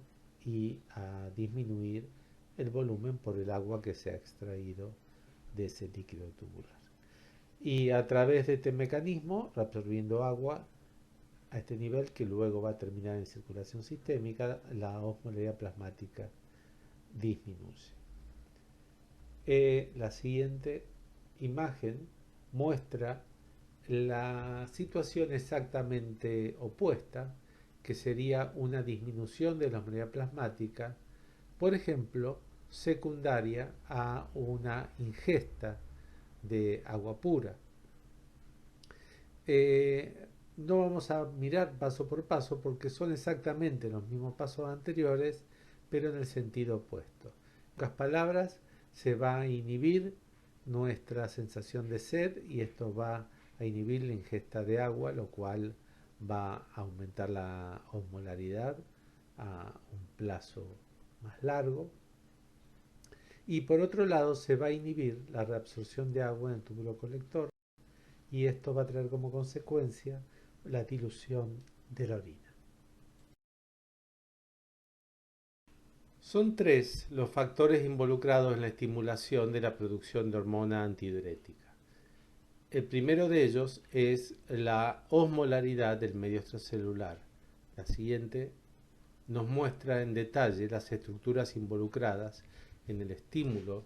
y a disminuir el volumen por el agua que se ha extraído de ese líquido tubular. Y a través de este mecanismo, reabsorbiendo agua a este nivel, que luego va a terminar en circulación sistémica, la osmolaridad plasmática disminuye. La siguiente imagen muestra la situación exactamente opuesta, que sería una disminución de la osmolaridad plasmática, por ejemplo, secundaria a una ingesta de agua pura. No vamos a mirar paso por paso porque son exactamente los mismos pasos anteriores, pero en el sentido opuesto. En otras palabras, se va a inhibir nuestra sensación de sed, y esto va a inhibir la ingesta de agua, lo cual va a aumentar la osmolaridad a un plazo más largo. Y por otro lado, se va a inhibir la reabsorción de agua en el túbulo colector, y esto va a traer como consecuencia la dilución de la orina. Son tres los factores involucrados en la estimulación de la producción de hormona antidiurética. El primero de ellos es la osmolaridad del medio extracelular. La siguiente nos muestra en detalle las estructuras involucradas en el estímulo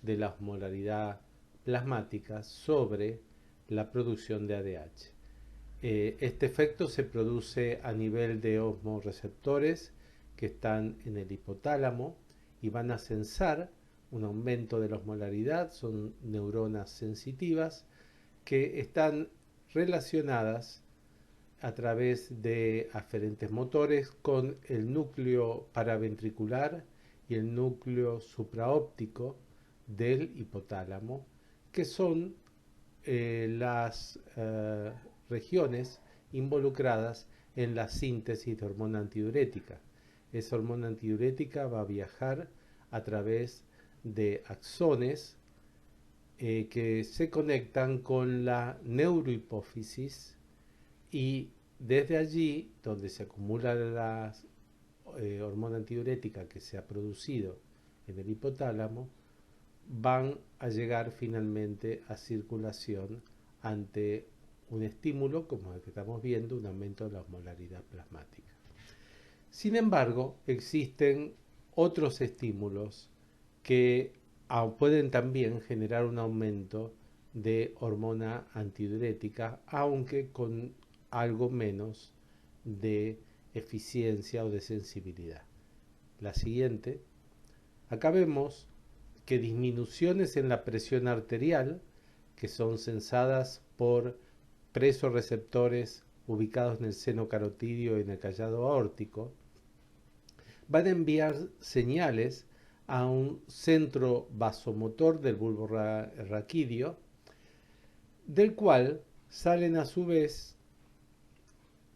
de la osmolaridad plasmática sobre la producción de ADH. Este efecto se produce a nivel de osmoreceptores que están en el hipotálamo y van a sensar un aumento de la osmolaridad. Son neuronas sensitivas que están relacionadas a través de aferentes motores con el núcleo paraventricular y el núcleo supraóptico del hipotálamo, que son las regiones involucradas en la síntesis de hormona antidiurética. Esa hormona antidiurética va a viajar a través de axones que se conectan con la neurohipófisis, y desde allí, donde se acumula la hormona antidiurética que se ha producido en el hipotálamo, van a llegar finalmente a circulación ante un estímulo como el que estamos viendo, un aumento de la osmolaridad plasmática. Sin embargo, existen otros estímulos que pueden también generar un aumento de hormona antidiurética, aunque con algo menos de eficiencia o de sensibilidad. La siguiente, acá vemos que disminuciones en la presión arterial, que son sensadas por presorreceptores ubicados en el seno carotidio y en el callado aórtico, van a enviar señales a un centro vasomotor del bulbo raquídeo, del cual salen a su vez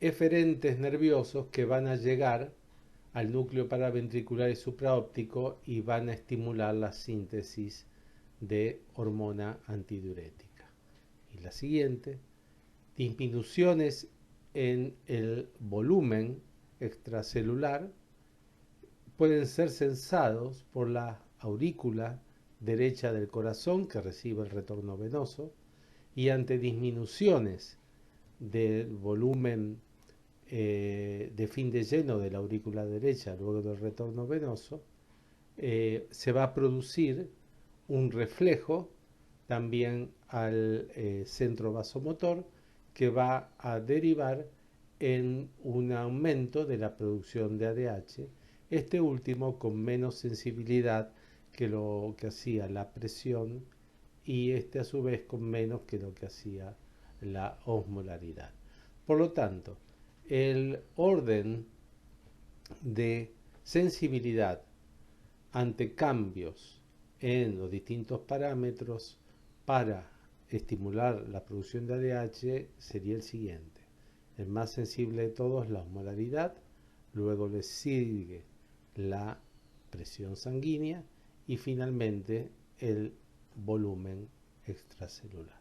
eferentes nerviosos que van a llegar al núcleo paraventricular y supraóptico y van a estimular la síntesis de hormona antidiurética. y la siguiente, disminuciones en el volumen extracelular pueden ser censados por la aurícula derecha del corazón que recibe el retorno venoso, y ante disminuciones del volumen de fin de lleno de la aurícula derecha luego del retorno venoso, se va a producir un reflejo también al centro vasomotor que va a derivar en un aumento de la producción de ADH, este último con menos sensibilidad que lo que hacía la presión, y este a su vez con menos que lo que hacía la osmolaridad. Por lo tanto, el orden de sensibilidad ante cambios en los distintos parámetros para estimular la producción de ADH sería el siguiente. El más sensible de todos, la osmolaridad, luego le sigue la presión sanguínea y finalmente el volumen extracelular.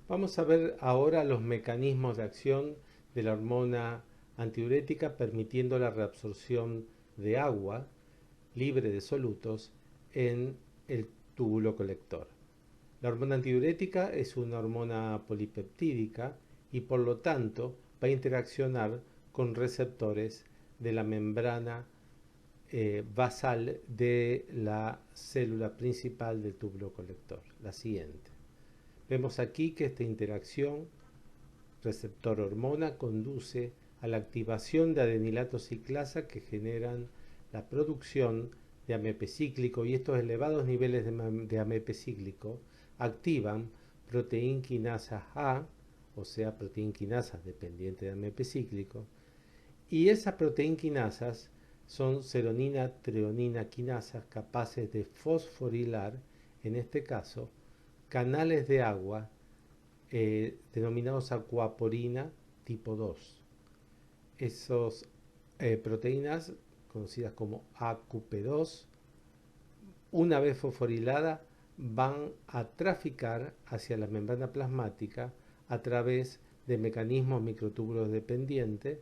Vamos a ver ahora los mecanismos de acción de la hormona antidiurética permitiendo la reabsorción de agua libre de solutos en el túbulo colector. La hormona antidiurética es una hormona polipeptídica y por lo tanto va a interaccionar con receptores de la membrana basal de la célula principal del túbulo colector, la siguiente. Vemos aquí que esta interacción receptor-hormona conduce a la activación de adenilato ciclasa que generan la producción de AMP cíclico, y estos elevados niveles de AMP cíclico activan proteínquinasas A, o sea, proteínquinasas dependientes de AMP cíclico, y esas proteínquinasas son seronina, treonina quinasas capaces de fosforilar, en este caso, canales de agua denominados acuaporina tipo 2. Esas proteínas, conocidas como AQP2, una vez fosforilada, van a traficar hacia la membrana plasmática a través de mecanismos microtúbulos dependientes,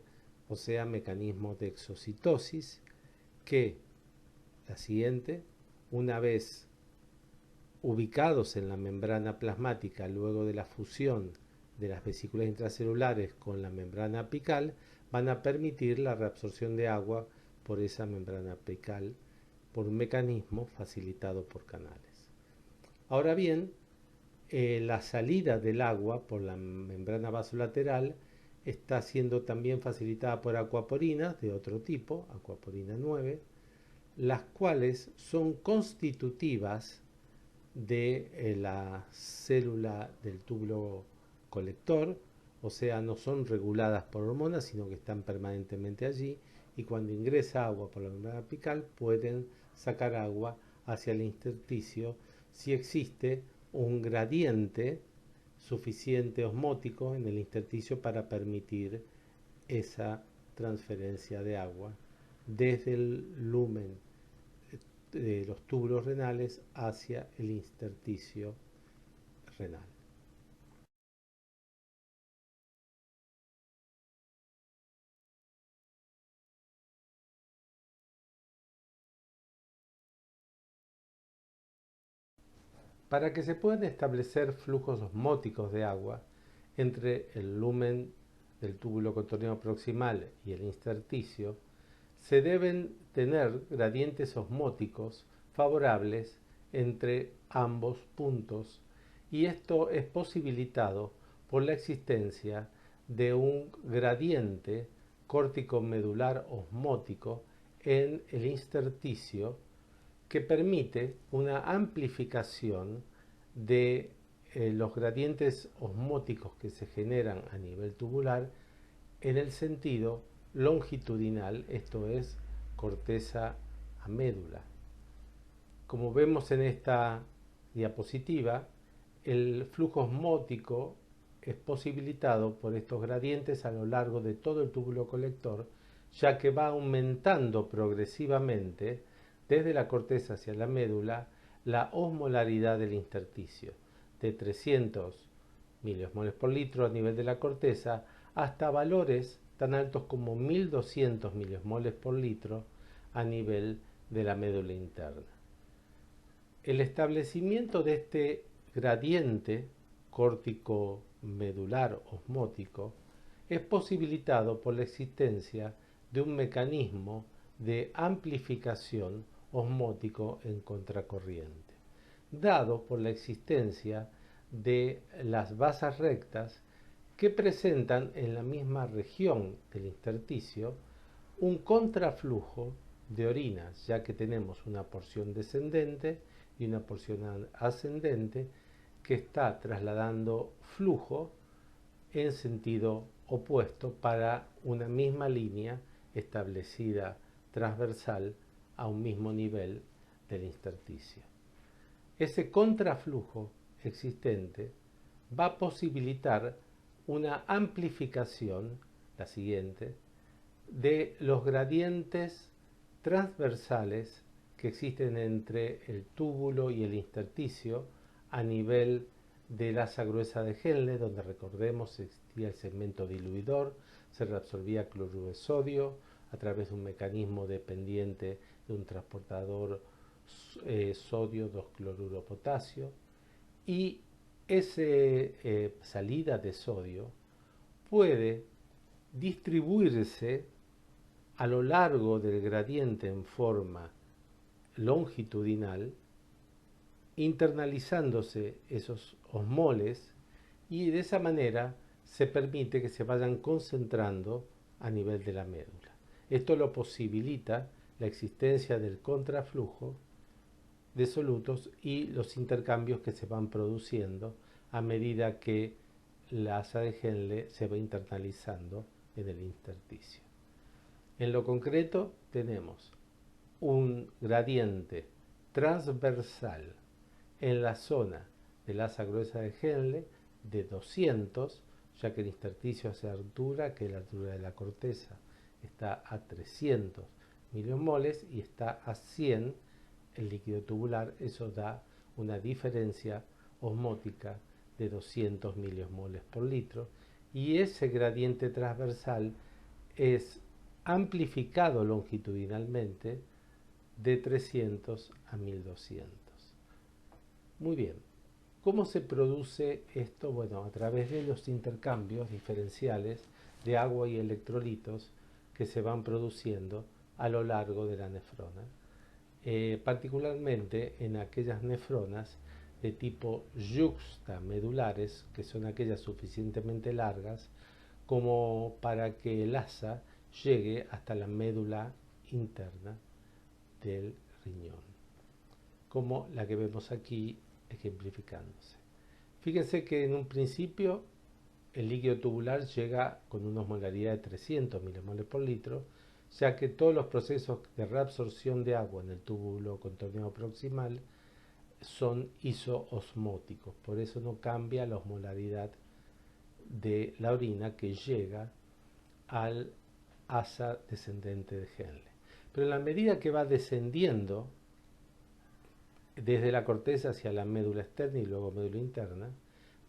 o sea, mecanismos de exocitosis, que, la siguiente, una vez ubicados en la membrana plasmática luego de la fusión de las vesículas intracelulares con la membrana apical, van a permitir la reabsorción de agua por esa membrana apical por un mecanismo facilitado por canales. Ahora bien, la salida del agua por la membrana vasolateral está siendo también facilitada por acuaporinas de otro tipo, acuaporina 9, las cuales son constitutivas de la célula del túbulo colector, o sea, no son reguladas por hormonas, sino que están permanentemente allí, y cuando ingresa agua por la membrana apical pueden sacar agua hacia el intersticio si existe un gradiente suficiente osmótico en el intersticio para permitir esa transferencia de agua desde el lumen de los túbulos renales hacia el intersticio renal. Para que se puedan establecer flujos osmóticos de agua entre el lumen del túbulo coroneo proximal y el intersticio, se deben tener gradientes osmóticos favorables entre ambos puntos, y esto es posibilitado por la existencia de un gradiente córtico-medular osmótico en el intersticio que permite una amplificación de los gradientes osmóticos que se generan a nivel tubular en el sentido longitudinal, esto es, corteza a médula. Como vemos en esta diapositiva, el flujo osmótico es posibilitado por estos gradientes a lo largo de todo el túbulo colector, ya que va aumentando progresivamente desde la corteza hacia la médula la osmolaridad del intersticio, de 300 miliosmoles por litro a nivel de la corteza hasta valores tan altos como 1200 miliosmoles por litro a nivel de la médula interna. El establecimiento de este gradiente córtico-medular osmótico es posibilitado por la existencia de un mecanismo de amplificación osmótico en contracorriente, dado por la existencia de las basas rectas que presentan en la misma región del intersticio un contraflujo de orinas, ya que tenemos una porción descendente y una porción ascendente que está trasladando flujo en sentido opuesto para una misma línea establecida transversal a un mismo nivel del intersticio. Ese contraflujo existente va a posibilitar una amplificación, la siguiente, de los gradientes transversales que existen entre el túbulo y el intersticio a nivel del asa gruesa de Henle, donde recordemos existía el segmento diluidor, se reabsorbía cloruro de sodio a través de un mecanismo dependiente de un transportador sodio 2-cloruro potasio, y esa salida de sodio puede distribuirse a lo largo del gradiente en forma longitudinal, internalizándose esos osmoles, y de esa manera se permite que se vayan concentrando a nivel de la médula. Esto lo posibilita la existencia del contraflujo de solutos y los intercambios que se van produciendo a medida que la asa de Henle se va internalizando en el intersticio. En lo concreto tenemos un gradiente transversal en la zona del asa gruesa de Henle de 200, ya que el intersticio hace altura, que la altura de la corteza está a 300 miliomoles y está a 100 el líquido tubular. Eso da una diferencia osmótica de 200 miliosmoles por litro, y ese gradiente transversal es amplificado longitudinalmente de 300 a 1200. Muy bien, ¿cómo se produce esto? Bueno, a través de los intercambios diferenciales de agua y electrolitos que se van produciendo a lo largo de la nefrona, particularmente en aquellas nefronas de tipo yuxtamedulares, que son aquellas suficientemente largas como para que el asa llegue hasta la médula interna del riñón, como la que vemos aquí ejemplificándose. Fíjense que en un principio el líquido tubular llega con una osmolaridad de 300 milimoles por litro, ya que todos los procesos de reabsorción de agua en el túbulo contorneado proximal son isoosmóticos, por eso no cambia la osmolaridad de la orina que llega al asa descendente de Henle. Pero en la medida que va descendiendo desde la corteza hacia la médula externa y luego médula interna,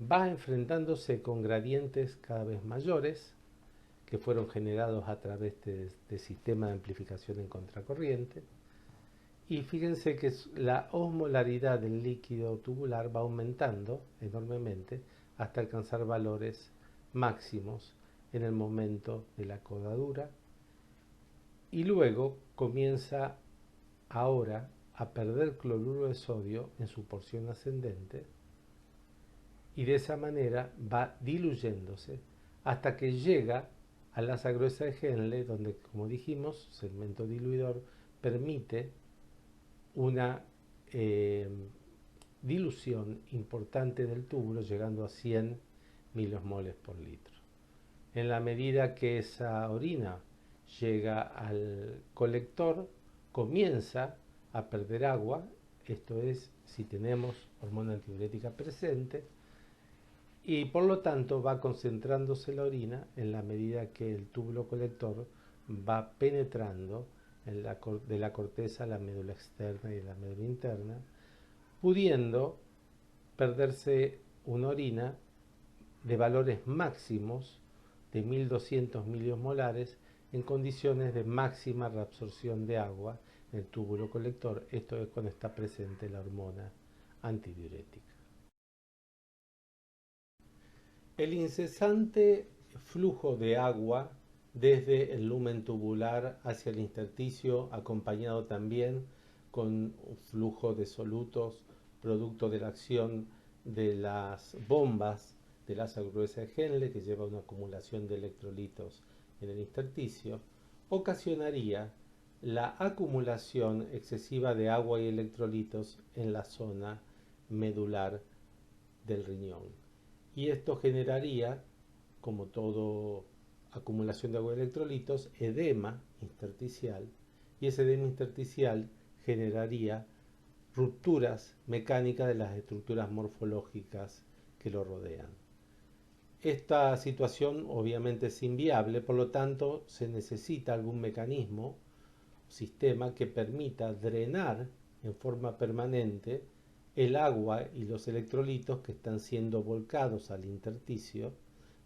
va enfrentándose con gradientes cada vez mayores que fueron generados a través de este sistema de amplificación en contracorriente. Y fíjense que la osmolaridad del líquido tubular va aumentando enormemente hasta alcanzar valores máximos en el momento de la codadura, y luego comienza ahora a perder cloruro de sodio en su porción ascendente, y de esa manera va diluyéndose hasta que llega al asa gruesa de Henle, donde, como dijimos, segmento diluidor permite una dilución importante del túbulo, llegando a 100 miliosmoles por litro. En la medida que esa orina llega al colector, comienza a perder agua, esto es, si tenemos hormona antidiurética presente, y por lo tanto va concentrándose la orina en la medida que el túbulo colector va penetrando de la corteza a la médula externa y la médula interna, pudiendo perderse una orina de valores máximos de 1200 miliosmolares en condiciones de máxima reabsorción de agua en el túbulo colector. Esto es cuando está presente la hormona antidiurética. El incesante flujo de agua desde el lumen tubular hacia el intersticio, acompañado también con un flujo de solutos producto de la acción de las bombas del asa gruesa de Henle, que lleva a una acumulación de electrolitos en el intersticio, ocasionaría la acumulación excesiva de agua y electrolitos en la zona medular del riñón. Y esto generaría, como todo acumulación de agua y electrolitos, edema intersticial, y ese edema intersticial generaría rupturas mecánicas de las estructuras morfológicas que lo rodean. Esta situación obviamente es inviable, por lo tanto se necesita algún mecanismo, sistema que permita drenar en forma permanente el agua y los electrolitos que están siendo volcados al intersticio,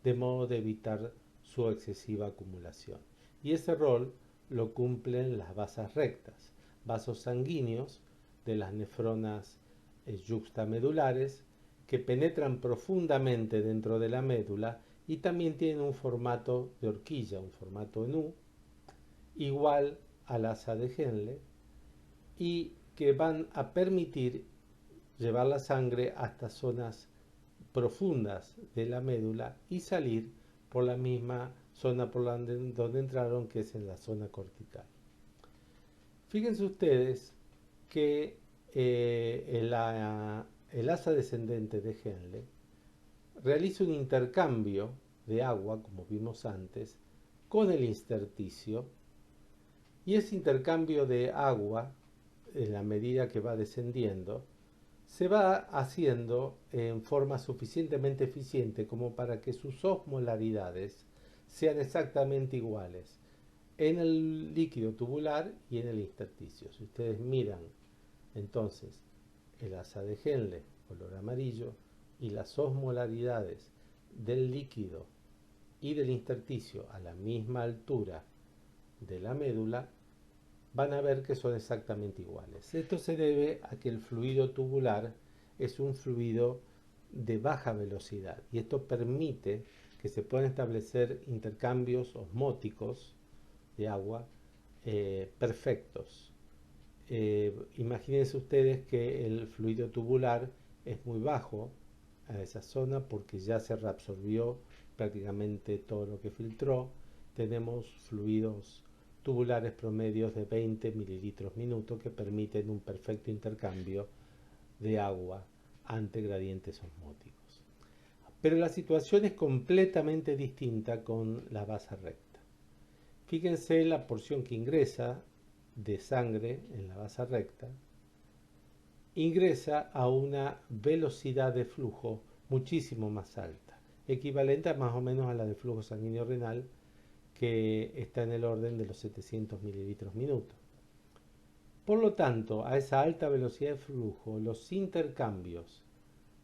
de modo de evitar su excesiva acumulación. Y ese rol lo cumplen las vasas rectas, vasos sanguíneos de las nefronas yuxtamedulares, que penetran profundamente dentro de la médula y también tienen un formato de horquilla, un formato en U, igual al asa de Henle, y que van a permitir llevar la sangre hasta zonas profundas de la médula y salir por la misma zona por donde entraron, que es en la zona cortical. Fíjense ustedes que el asa descendente de Henle realiza un intercambio de agua, como vimos antes, con el intersticio, y ese intercambio de agua, en la medida que va descendiendo, se va haciendo en forma suficientemente eficiente como para que sus osmolaridades sean exactamente iguales en el líquido tubular y en el intersticio. Si ustedes miran entonces el asa de Henle, color amarillo, y las osmolaridades del líquido y del intersticio a la misma altura de la médula, van a ver que son exactamente iguales. Esto se debe a que el fluido tubular es un fluido de baja velocidad y esto permite que se puedan establecer intercambios osmóticos de agua perfectos. Imagínense ustedes que el fluido tubular es muy bajo a esa zona porque ya se reabsorbió prácticamente todo lo que filtró. Tenemos fluidos tubulares promedios de 20 mililitros minuto que permiten un perfecto intercambio de agua ante gradientes osmóticos. Pero la situación es completamente distinta con la base recta. Fíjense la porción que ingresa de sangre en la base recta, ingresa a una velocidad de flujo muchísimo más alta, equivalente a más o menos a la de flujo sanguíneo renal, que está en el orden de los 700 mililitros minuto. Por lo tanto, a esa alta velocidad de flujo, los intercambios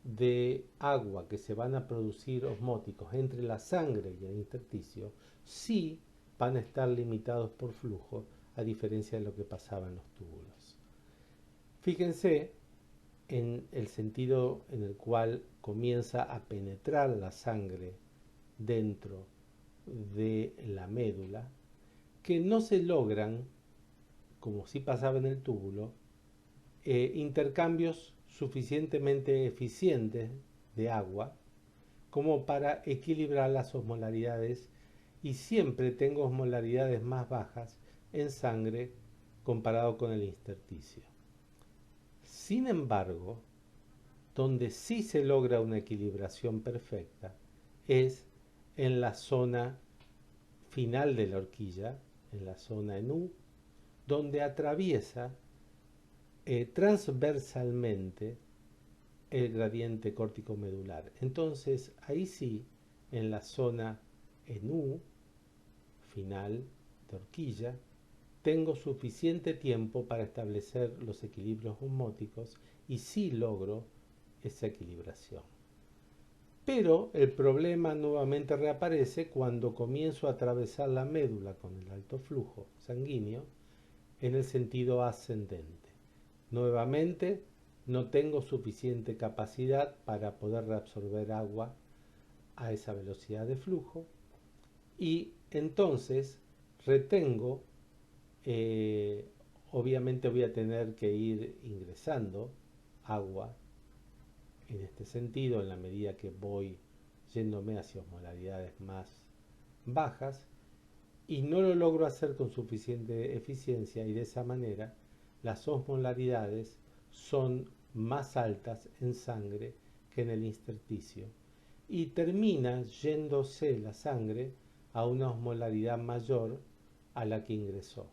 de agua que se van a producir osmóticos entre la sangre y el intersticio sí van a estar limitados por flujo, a diferencia de lo que pasaba en los túbulos. Fíjense en el sentido en el cual comienza a penetrar la sangre dentro de la médula, que no se logran, como sí pasaba en el túbulo, intercambios suficientemente eficientes de agua como para equilibrar las osmolaridades, y siempre tengo osmolaridades más bajas en sangre comparado con el intersticio. Sin embargo, donde sí se logra una equilibración perfecta es en la zona final de la horquilla, en la zona en U, donde atraviesa transversalmente el gradiente córtico medular. Entonces, ahí sí, en la zona en U, final de horquilla, tengo suficiente tiempo para establecer los equilibrios osmóticos y sí logro esa equilibración. Pero el problema nuevamente reaparece cuando comienzo a atravesar la médula con el alto flujo sanguíneo en el sentido ascendente. Nuevamente, no tengo suficiente capacidad para poder reabsorber agua a esa velocidad de flujo y entonces retengo, eh, obviamente voy a tener que ir ingresando agua en este sentido en la medida que voy yéndome hacia osmolaridades más bajas y no lo logro hacer con suficiente eficiencia y de esa manera las osmolaridades son más altas en sangre que en el intersticio y termina yéndose la sangre a una osmolaridad mayor a la que ingresó.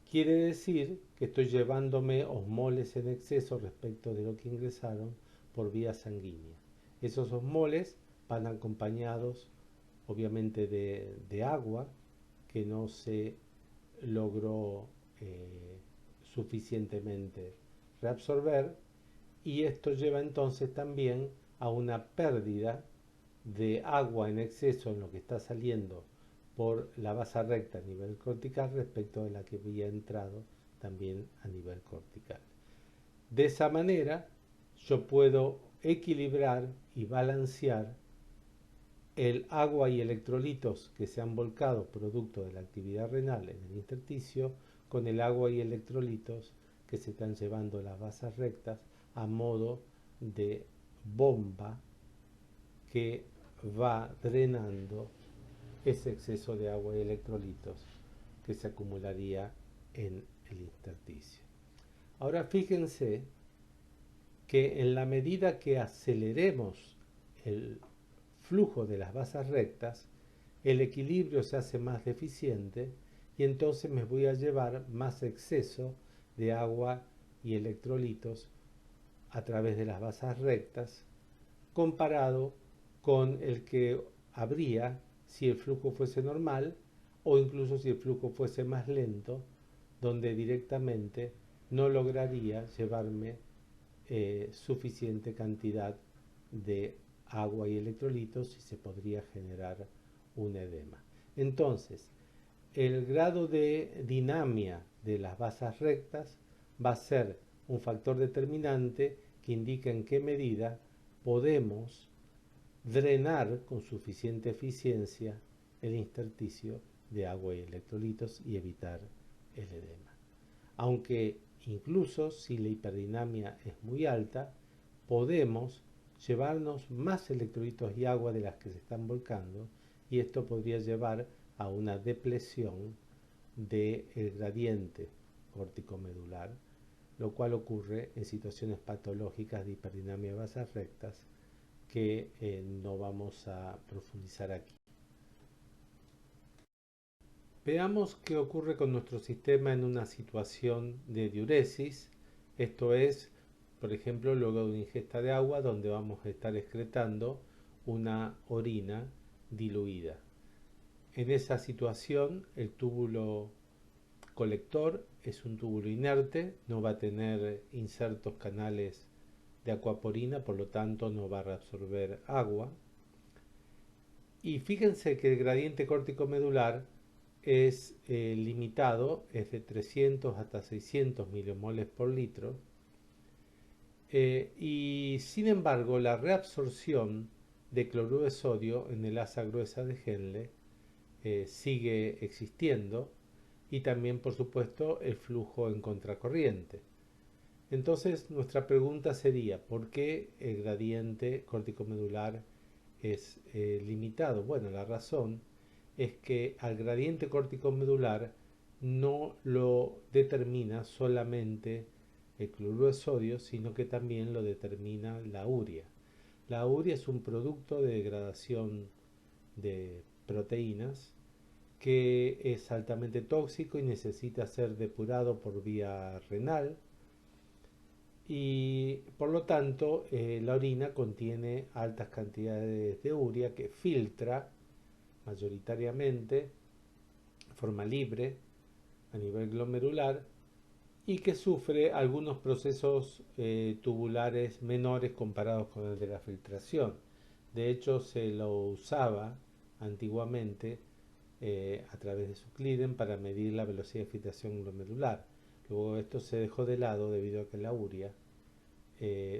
Quiere decir que estoy llevándome osmoles en exceso respecto de lo que ingresaron por vía sanguínea. Esos osmoles van acompañados obviamente de agua que no se logró suficientemente reabsorber y esto lleva entonces también a una pérdida de agua en exceso en lo que está saliendo por la base recta a nivel cortical respecto de la que había entrado también a nivel cortical. De esa manera yo puedo equilibrar y balancear el agua y electrolitos que se han volcado producto de la actividad renal en el intersticio con el agua y electrolitos que se están llevando las vasas rectas a modo de bomba que va drenando ese exceso de agua y electrolitos que se acumularía en el intersticio. Ahora fíjense que en la medida que aceleremos el flujo de las vasas rectas, el equilibrio se hace más deficiente y entonces me voy a llevar más exceso de agua y electrolitos a través de las vasas rectas comparado con el que habría si el flujo fuese normal o incluso si el flujo fuese más lento, donde directamente no lograría llevarme suficiente cantidad de agua y electrolitos y se podría generar un edema. Entonces, el grado de dinamia de las vasas rectas va a ser un factor determinante que indica en qué medida podemos drenar con suficiente eficiencia el intersticio de agua y electrolitos y evitar el edema. Aunque incluso si la hiperdinamia es muy alta, podemos llevarnos más electrolitos y agua de las que se están volcando y esto podría llevar a una depresión del gradiente córtico-medular, lo cual ocurre en situaciones patológicas de hiperdinamia de vasas rectas que no vamos a profundizar aquí. Veamos qué ocurre con nuestro sistema en una situación de diuresis, esto es, por ejemplo, luego de una ingesta de agua donde vamos a estar excretando una orina diluida. En esa situación, el túbulo colector es un túbulo inerte, no va a tener insertos canales de acuaporina, por lo tanto no va a reabsorber agua. Y fíjense que el gradiente córtico medular es limitado, es de 300 hasta 600 milimoles por litro. Y sin embargo, la reabsorción de cloruro de sodio en el asa gruesa de Henle sigue existiendo y también, por supuesto, el flujo en contracorriente. Entonces, nuestra pregunta sería, ¿por qué el gradiente córtico-medular es limitado? Bueno, la razón es que al gradiente córtico-medular no lo determina solamente el cloruro de sodio, sino que también lo determina la urea. La urea es un producto de degradación de proteínas que es altamente tóxico y necesita ser depurado por vía renal y por lo tanto la orina contiene altas cantidades de urea que filtra mayoritariamente de forma libre a nivel glomerular y que sufre algunos procesos tubulares menores comparados con el de la filtración. De hecho, se lo usaba antiguamente a través de su Cliden para medir la velocidad de filtración glomerular. Luego esto se dejó de lado debido a que la urea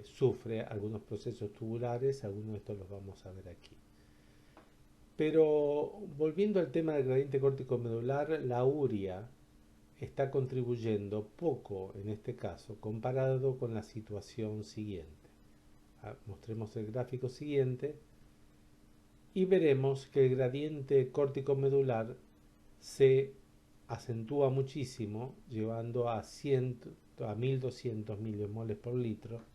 sufre algunos procesos tubulares, algunos de estos los vamos a ver aquí. Pero volviendo al tema del gradiente córtico medular, la urea está contribuyendo poco en este caso comparado con la situación siguiente. Mostremos el gráfico siguiente y veremos que el gradiente córtico medular se acentúa muchísimo, llevando a 1200 milimoles por litro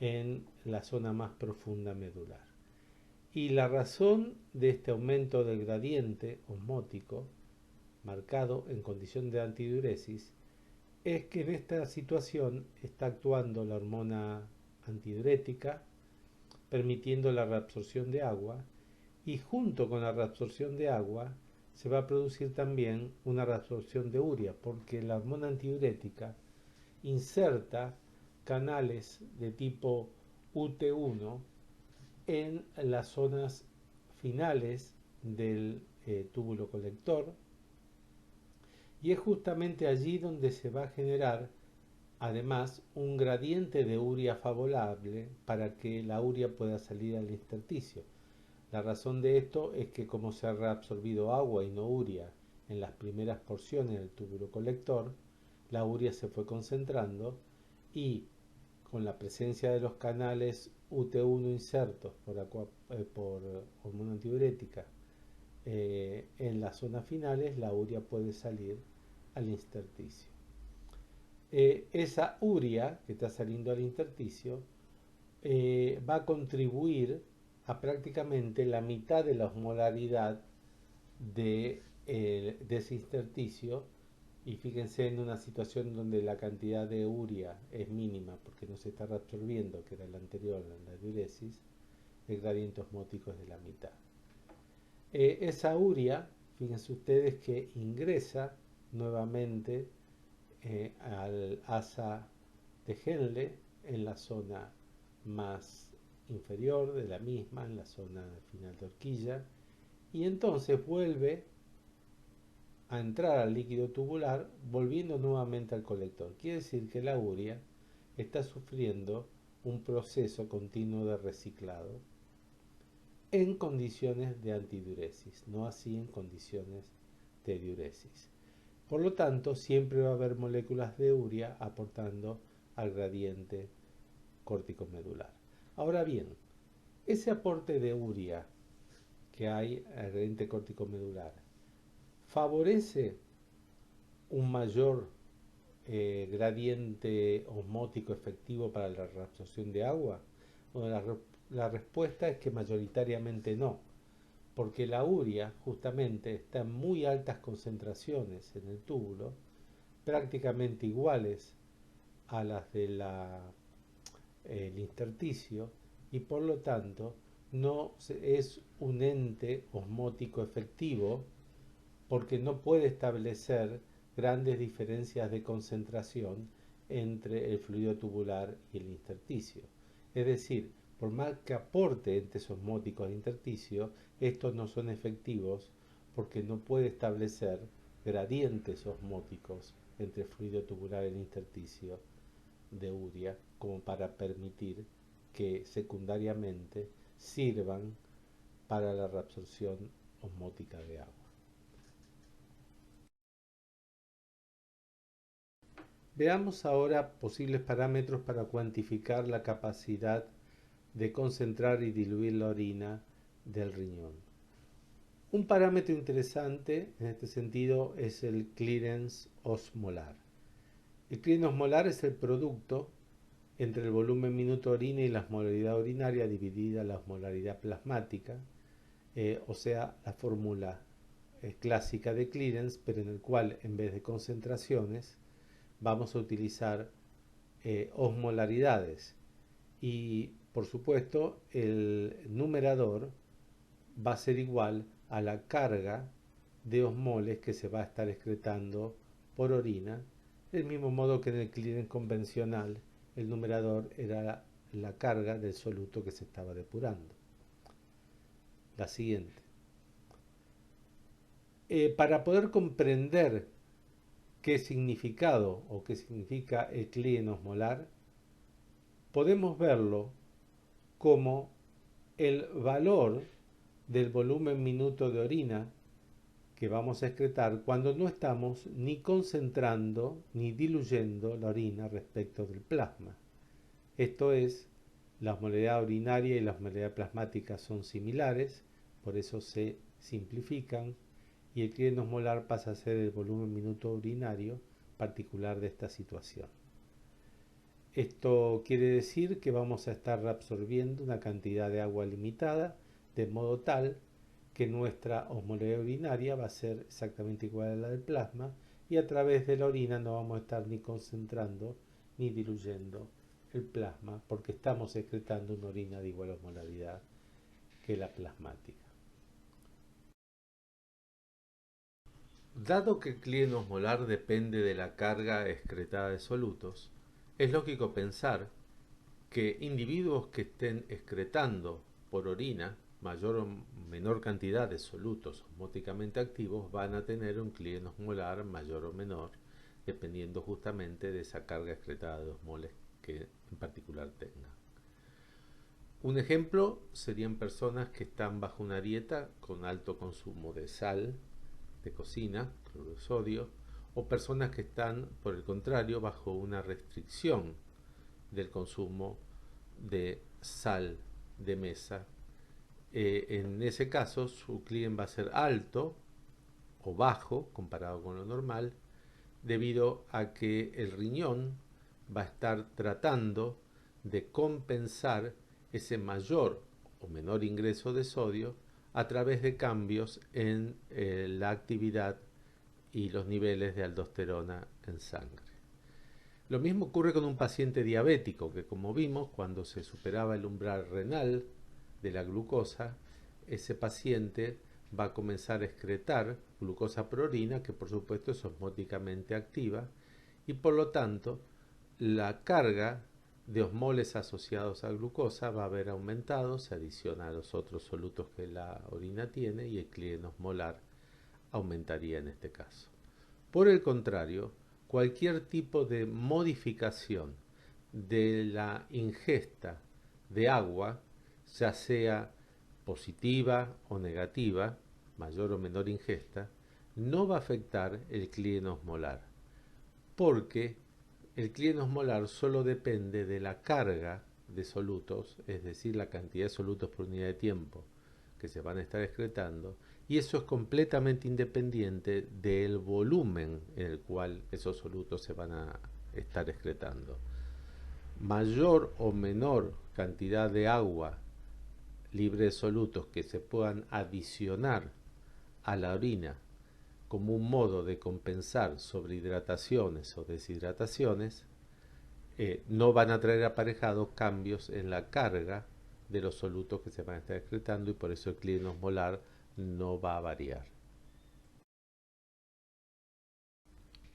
en la zona más profunda medular. Y la razón de este aumento del gradiente osmótico, marcado en condición de antidiuresis, es que en esta situación está actuando la hormona antidiurética, permitiendo la reabsorción de agua, y junto con la reabsorción de agua se va a producir también una reabsorción de urea, porque la hormona antidiurética inserta canales de tipo UT1 en las zonas finales del túbulo colector, y es justamente allí donde se va a generar además un gradiente de urea favorable para que la urea pueda salir al intersticio. La razón de esto es que como se ha reabsorbido agua y no urea en las primeras porciones del túbulo colector, la urea se fue concentrando y con la presencia de los canales UT1 insertos por hormona antidiurética en las zonas finales, la urea puede salir al intersticio. Esa urea que está saliendo al intersticio va a contribuir a prácticamente la mitad de la osmolaridad de ese intersticio, y fíjense en una situación donde la cantidad de urea es mínima porque no se está reabsorbiendo, que era la anterior, la diuresis, el gradiente osmótico es de la mitad. Esa urea, fíjense ustedes que ingresa nuevamente al asa de Henle en la zona más inferior de la misma, en la zona final de horquilla, y entonces vuelve a entrar al líquido tubular volviendo nuevamente al colector. Quiere decir que la urea está sufriendo un proceso continuo de reciclado en condiciones de antidiuresis, no así en condiciones de diuresis. Por lo tanto, siempre va a haber moléculas de urea aportando al gradiente córtico medular. Ahora bien, ese aporte de urea que hay al gradiente córtico medular favorece un mayor gradiente osmótico efectivo para la reabsorción de agua. Bueno, la respuesta es que mayoritariamente no, porque la urea justamente está en muy altas concentraciones en el túbulo, prácticamente iguales a las del intersticio, y por lo tanto no es un ente osmótico efectivo porque no puede establecer grandes diferencias de concentración entre el fluido tubular y el intersticio. Es decir, por más que aporte entes osmóticos de intersticio, estos no son efectivos porque no puede establecer gradientes osmóticos entre el fluido tubular y el intersticio de urea como para permitir que secundariamente sirvan para la reabsorción osmótica de agua. Veamos ahora posibles parámetros para cuantificar la capacidad de concentrar y diluir la orina del riñón. Un parámetro interesante en este sentido es el clearance osmolar. El clearance osmolar es el producto entre el volumen minuto de orina y la osmolaridad urinaria dividida la osmolaridad plasmática, o sea, la fórmula clásica de clearance, pero en el cual en vez de concentraciones vamos a utilizar osmolaridades, y por supuesto el numerador va a ser igual a la carga de osmoles que se va a estar excretando por orina, del mismo modo que en el cleaning convencional el numerador era la carga del soluto que se estaba depurando. La siguiente. Para poder comprender qué significado o qué significa el clean osmolar, podemos verlo como el valor del volumen minuto de orina que vamos a excretar cuando no estamos ni concentrando ni diluyendo la orina respecto del plasma. Esto es, la osmolaridad urinaria y la osmolaridad plasmática son similares, por eso se simplifican, y el clean osmolar pasa a ser el volumen minuto urinario particular de esta situación. Esto quiere decir que vamos a estar reabsorbiendo una cantidad de agua limitada, de modo tal que nuestra osmolaridad urinaria va a ser exactamente igual a la del plasma, y a través de la orina no vamos a estar ni concentrando ni diluyendo el plasma, porque estamos excretando una orina de igual osmolaridad que la plasmática. Dado que el clean osmolar depende de la carga excretada de solutos, es lógico pensar que individuos que estén excretando por orina mayor o menor cantidad de solutos osmóticamente activos van a tener un clean osmolar mayor o menor, dependiendo justamente de esa carga excretada de osmoles que en particular tengan. Un ejemplo serían personas que están bajo una dieta con alto consumo de sal, de cocina, cloruro de sodio, o personas que están, por el contrario, bajo una restricción del consumo de sal de mesa. En ese caso, su clean va a ser alto o bajo comparado con lo normal, debido a que el riñón va a estar tratando de compensar ese mayor o menor ingreso de sodio a través de cambios en la actividad y los niveles de aldosterona en sangre. Lo mismo ocurre con un paciente diabético que, como vimos, cuando se superaba el umbral renal de la glucosa, ese paciente va a comenzar a excretar glucosa por orina, que por supuesto es osmóticamente activa, y por lo tanto la carga de osmoles asociados a glucosa va a haber aumentado, se adiciona a los otros solutos que la orina tiene y el clean osmolar aumentaría en este caso. Por el contrario, cualquier tipo de modificación de la ingesta de agua, ya sea positiva o negativa, mayor o menor ingesta, no va a afectar el clean osmolar, porque el clean osmolar solo depende de la carga de solutos, es decir, la cantidad de solutos por unidad de tiempo que se van a estar excretando, y eso es completamente independiente del volumen en el cual esos solutos se van a estar excretando. Mayor o menor cantidad de agua libre de solutos que se puedan adicionar a la orina como un modo de compensar sobrehidrataciones o deshidrataciones, no van a traer aparejados cambios en la carga de los solutos que se van a estar excretando, y por eso el clean osmolar no va a variar.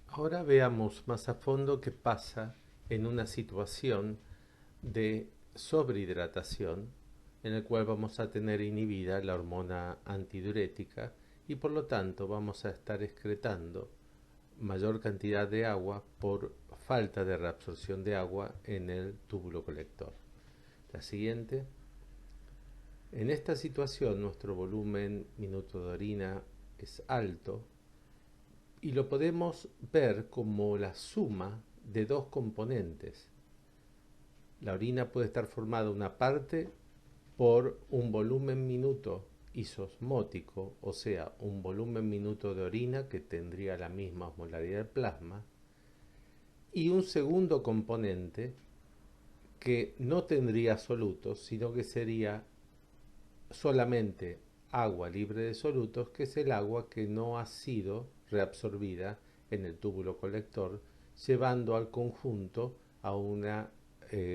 Ahora veamos más a fondo qué pasa en una situación de sobrehidratación en el cual vamos a tener inhibida la hormona antidiurética y por lo tanto vamos a estar excretando mayor cantidad de agua por falta de reabsorción de agua en el túbulo colector. La siguiente. En esta situación nuestro volumen minuto de orina es alto y lo podemos ver como la suma de dos componentes. La orina puede estar formada una parte por un volumen minuto isosmótico, o sea, un volumen minuto de orina que tendría la misma osmolaridad de plasma, y un segundo componente que no tendría solutos, sino que sería solamente agua libre de solutos, que es el agua que no ha sido reabsorbida en el túbulo colector, llevando al conjunto a una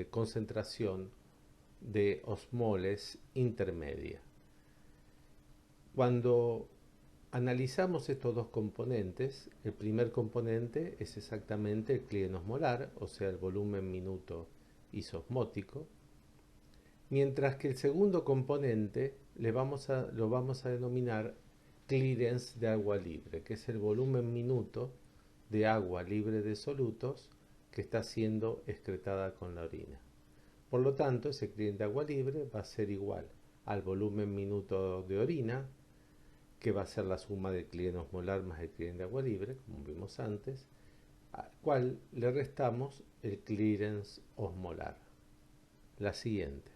concentración de osmoles intermedia. Cuando analizamos estos dos componentes. El primer componente es exactamente el clien osmolar, o sea, el volumen minuto isosmótico, mientras que el segundo componente lo vamos a denominar clearance de agua libre, que es el volumen minuto de agua libre de solutos que está siendo excretada con la orina. Por lo tanto, ese clearance de agua libre va a ser igual al volumen minuto de orina, que va a ser la suma del clien osmolar más el clien de agua libre, como vimos antes, al cual le restamos el clearance osmolar. La siguiente.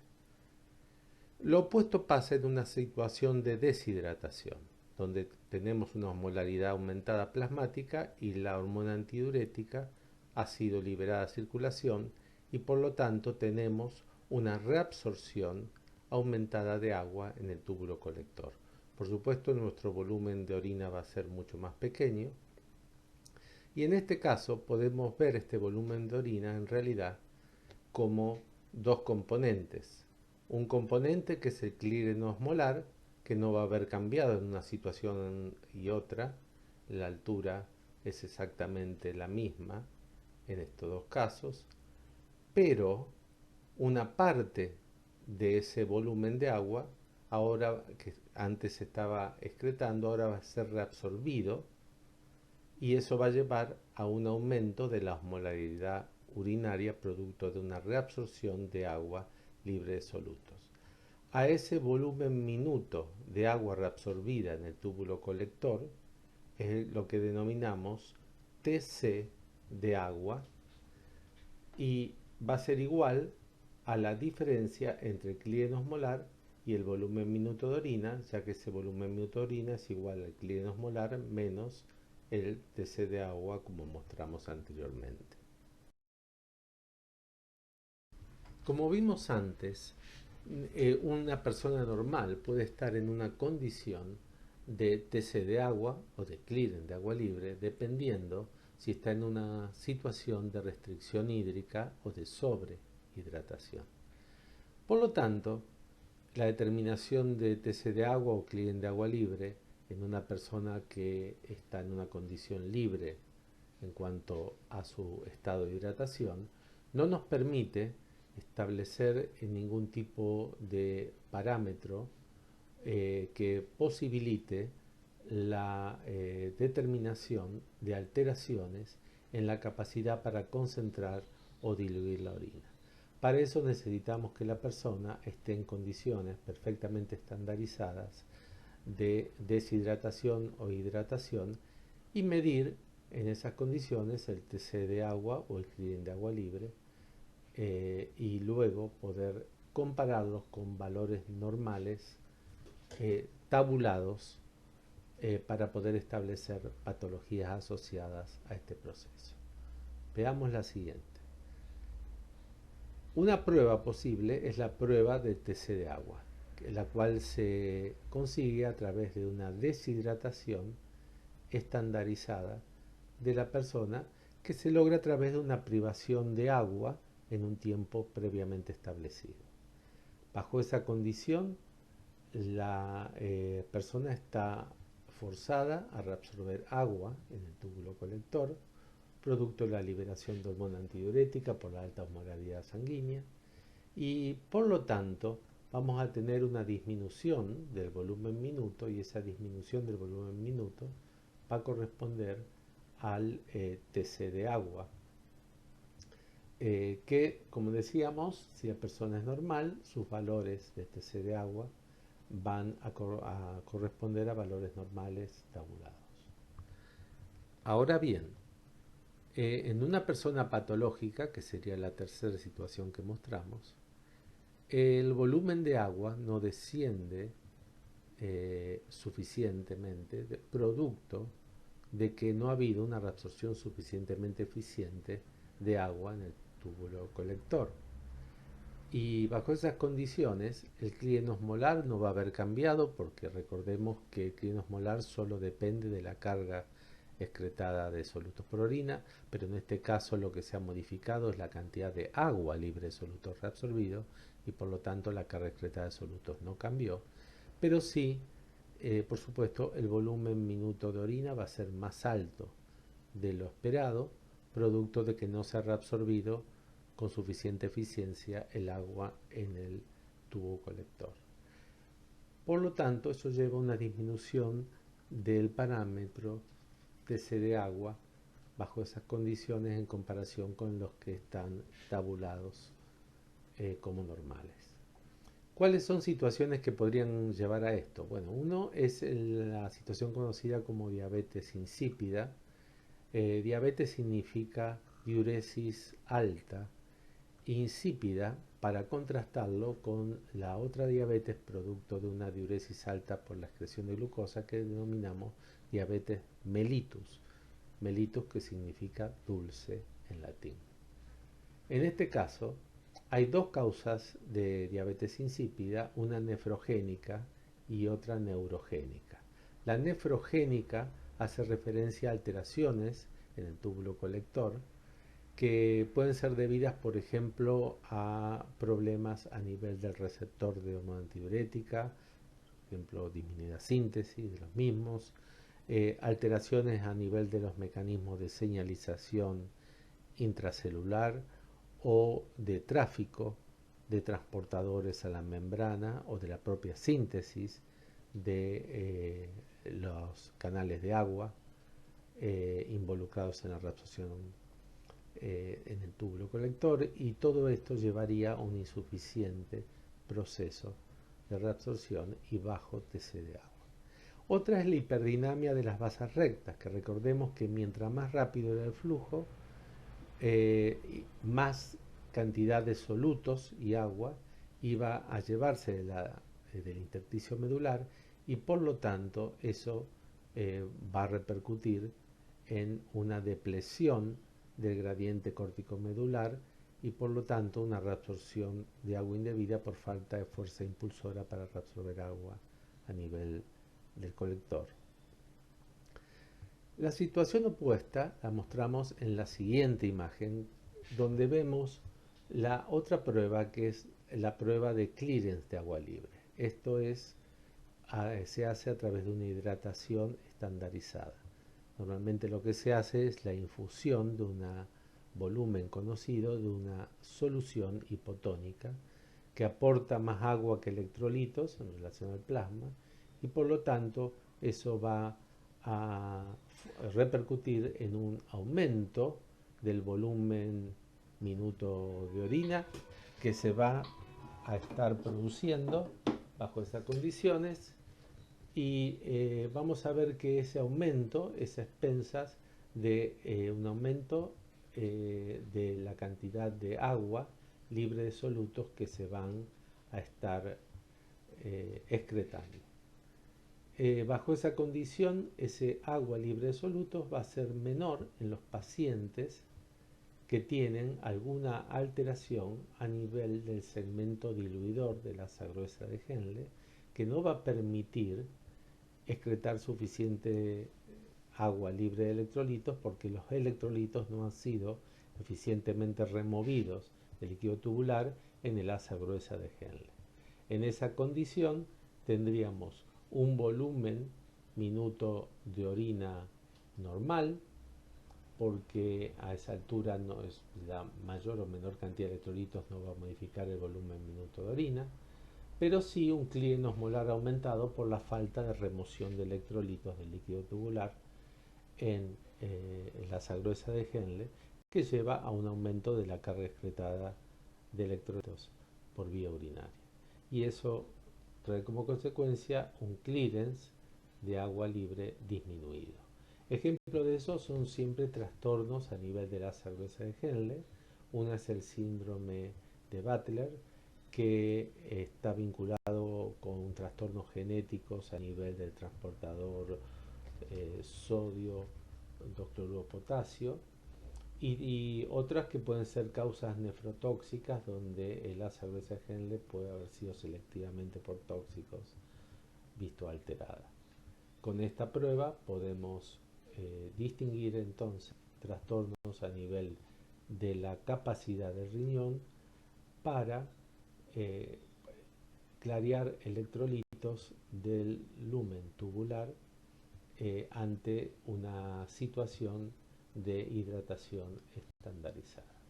Lo opuesto pasa en una situación de deshidratación, donde tenemos una osmolaridad aumentada plasmática y la hormona antidiurética ha sido liberada a circulación y por lo tanto tenemos una reabsorción aumentada de agua en el túbulo colector. Por supuesto, nuestro volumen de orina va a ser mucho más pequeño y en este caso podemos ver este volumen de orina en realidad como dos componentes. Un componente que es el clíren osmolar, que no va a haber cambiado en una situación y otra. La altura es exactamente la misma en estos dos casos, pero una parte de ese volumen de agua, ahora que antes se estaba excretando, ahora va a ser reabsorbido y eso va a llevar a un aumento de la osmolaridad urinaria producto de una reabsorción de agua libre de solutos. A ese volumen minuto de agua reabsorbida en el túbulo colector es lo que denominamos TC de agua y va a ser igual a la diferencia entre el clien osmolar y el volumen minuto de orina, ya que ese volumen minuto de orina es igual al clien osmolar menos el TC de agua como mostramos anteriormente. Como vimos antes, una persona normal puede estar en una condición de TC de agua o de clearance de agua libre dependiendo si está en una situación de restricción hídrica o de sobrehidratación. Por lo tanto, la determinación de TC de agua o clearance de agua libre en una persona que está en una condición libre en cuanto a su estado de hidratación no nos permite establecer ningún tipo de parámetro que posibilite la determinación de alteraciones en la capacidad para concentrar o diluir la orina. Para eso necesitamos que la persona esté en condiciones perfectamente estandarizadas de deshidratación o hidratación y medir en esas condiciones el TC de agua o el clearance de agua libre y luego poder compararlos con valores normales tabulados para poder establecer patologías asociadas a este proceso. Veamos la siguiente. Una prueba posible es la prueba del TC de agua, la cual se consigue a través de una deshidratación estandarizada de la persona que se logra a través de una privación de agua en un tiempo previamente establecido. Bajo esa condición, la persona está forzada a reabsorber agua en el túbulo colector, producto de la liberación de hormona antidiurética por la alta osmolaridad sanguínea, y por lo tanto vamos a tener una disminución del volumen minuto y esa disminución del volumen minuto va a corresponder al TC de agua, que como decíamos, si la persona es normal, sus valores de TC de agua van a corresponder a valores normales tabulados. Ahora bien, en una persona patológica, que sería la tercera situación que mostramos, el volumen de agua no desciende suficientemente, producto de que no ha habido una reabsorción suficientemente eficiente de agua en el túbulo colector. Y bajo esas condiciones, el clien osmolar no va a haber cambiado porque recordemos que el clien osmolar solo depende de la carga excretada de solutos por orina, pero en este caso lo que se ha modificado es la cantidad de agua libre de solutos reabsorbidos y por lo tanto la carga excretada de solutos no cambió, pero sí por supuesto, el volumen minuto de orina va a ser más alto de lo esperado, producto de que no se ha reabsorbido con suficiente eficiencia el agua en el tubo colector. Por lo tanto, eso lleva a una disminución del parámetro TC de agua bajo esas condiciones en comparación con los que están tabulados como normales. ¿Cuáles son situaciones que podrían llevar a esto? Bueno, uno es la situación conocida como diabetes insípida. Diabetes significa diuresis alta, insípida, para contrastarlo con la otra diabetes producto de una diuresis alta por la excreción de glucosa que denominamos diabetes mellitus. Mellitus, que significa dulce en latín. En este caso, hay dos causas de diabetes insípida, una nefrogénica y otra neurogénica. La nefrogénica hace referencia a alteraciones en el túbulo colector que pueden ser debidas, por ejemplo, a problemas a nivel del receptor de hormona antidiurética, por ejemplo, disminuida síntesis de los mismos, alteraciones a nivel de los mecanismos de señalización intracelular o de tráfico de transportadores a la membrana o de la propia síntesis de los canales de agua involucrados en la reabsorción en el túbulo colector, y todo esto llevaría a un insuficiente proceso de reabsorción y bajo TC de agua. Otra es la hiperdinamia de las basas rectas, que recordemos que mientras más rápido era el flujo, más cantidad de solutos y agua iba a llevarse del intersticio medular, y por lo tanto eso va a repercutir en una depresión del gradiente córtico-medular y por lo tanto una reabsorción de agua indebida por falta de fuerza impulsora para reabsorber agua a nivel del colector. La situación opuesta la mostramos en la siguiente imagen, donde vemos la otra prueba, que es la prueba de clearance de agua libre. Esto es, se hace a través de una hidratación estandarizada. Normalmente lo que se hace es la infusión de un volumen conocido de una solución hipotónica que aporta más agua que electrolitos en relación al plasma, y por lo tanto eso va a repercutir en un aumento del volumen minuto de orina que se va a estar produciendo bajo esas condiciones, y vamos a ver que ese aumento es a expensas de un aumento de la cantidad de agua libre de solutos que se van a estar excretando. Bajo esa condición, ese agua libre de solutos va a ser menor en los pacientes que tienen alguna alteración a nivel del segmento diluidor de la asa gruesa de Henle, que no va a permitir excretar suficiente agua libre de electrolitos, porque los electrolitos no han sido eficientemente removidos del líquido tubular en el asa gruesa de Henle. En esa condición tendríamos un volumen minuto de orina normal, porque a esa altura no es la mayor o menor cantidad de electrolitos, no va a modificar el volumen minuto de orina, pero sí un clearance osmolar aumentado por la falta de remoción de electrolitos del líquido tubular en la asa gruesa de Henle, que lleva a un aumento de la carga excretada de electrolitos por vía urinaria. Y eso trae como consecuencia un clearance de agua libre disminuido. Ejemplo de eso son siempre trastornos a nivel de la asa gruesa de Henle. Una es el síndrome de Butler, que está vinculado con trastornos genéticos a nivel del transportador sodio, 2 cloruro potasio, y otras que pueden ser causas nefrotóxicas, donde el asa gruesa de Henle puede haber sido selectivamente por tóxicos visto alterada. Con esta prueba podemos distinguir entonces trastornos a nivel de la capacidad del riñón para clarear electrolitos efectos del lumen tubular ante una situación de hidratación estandarizada.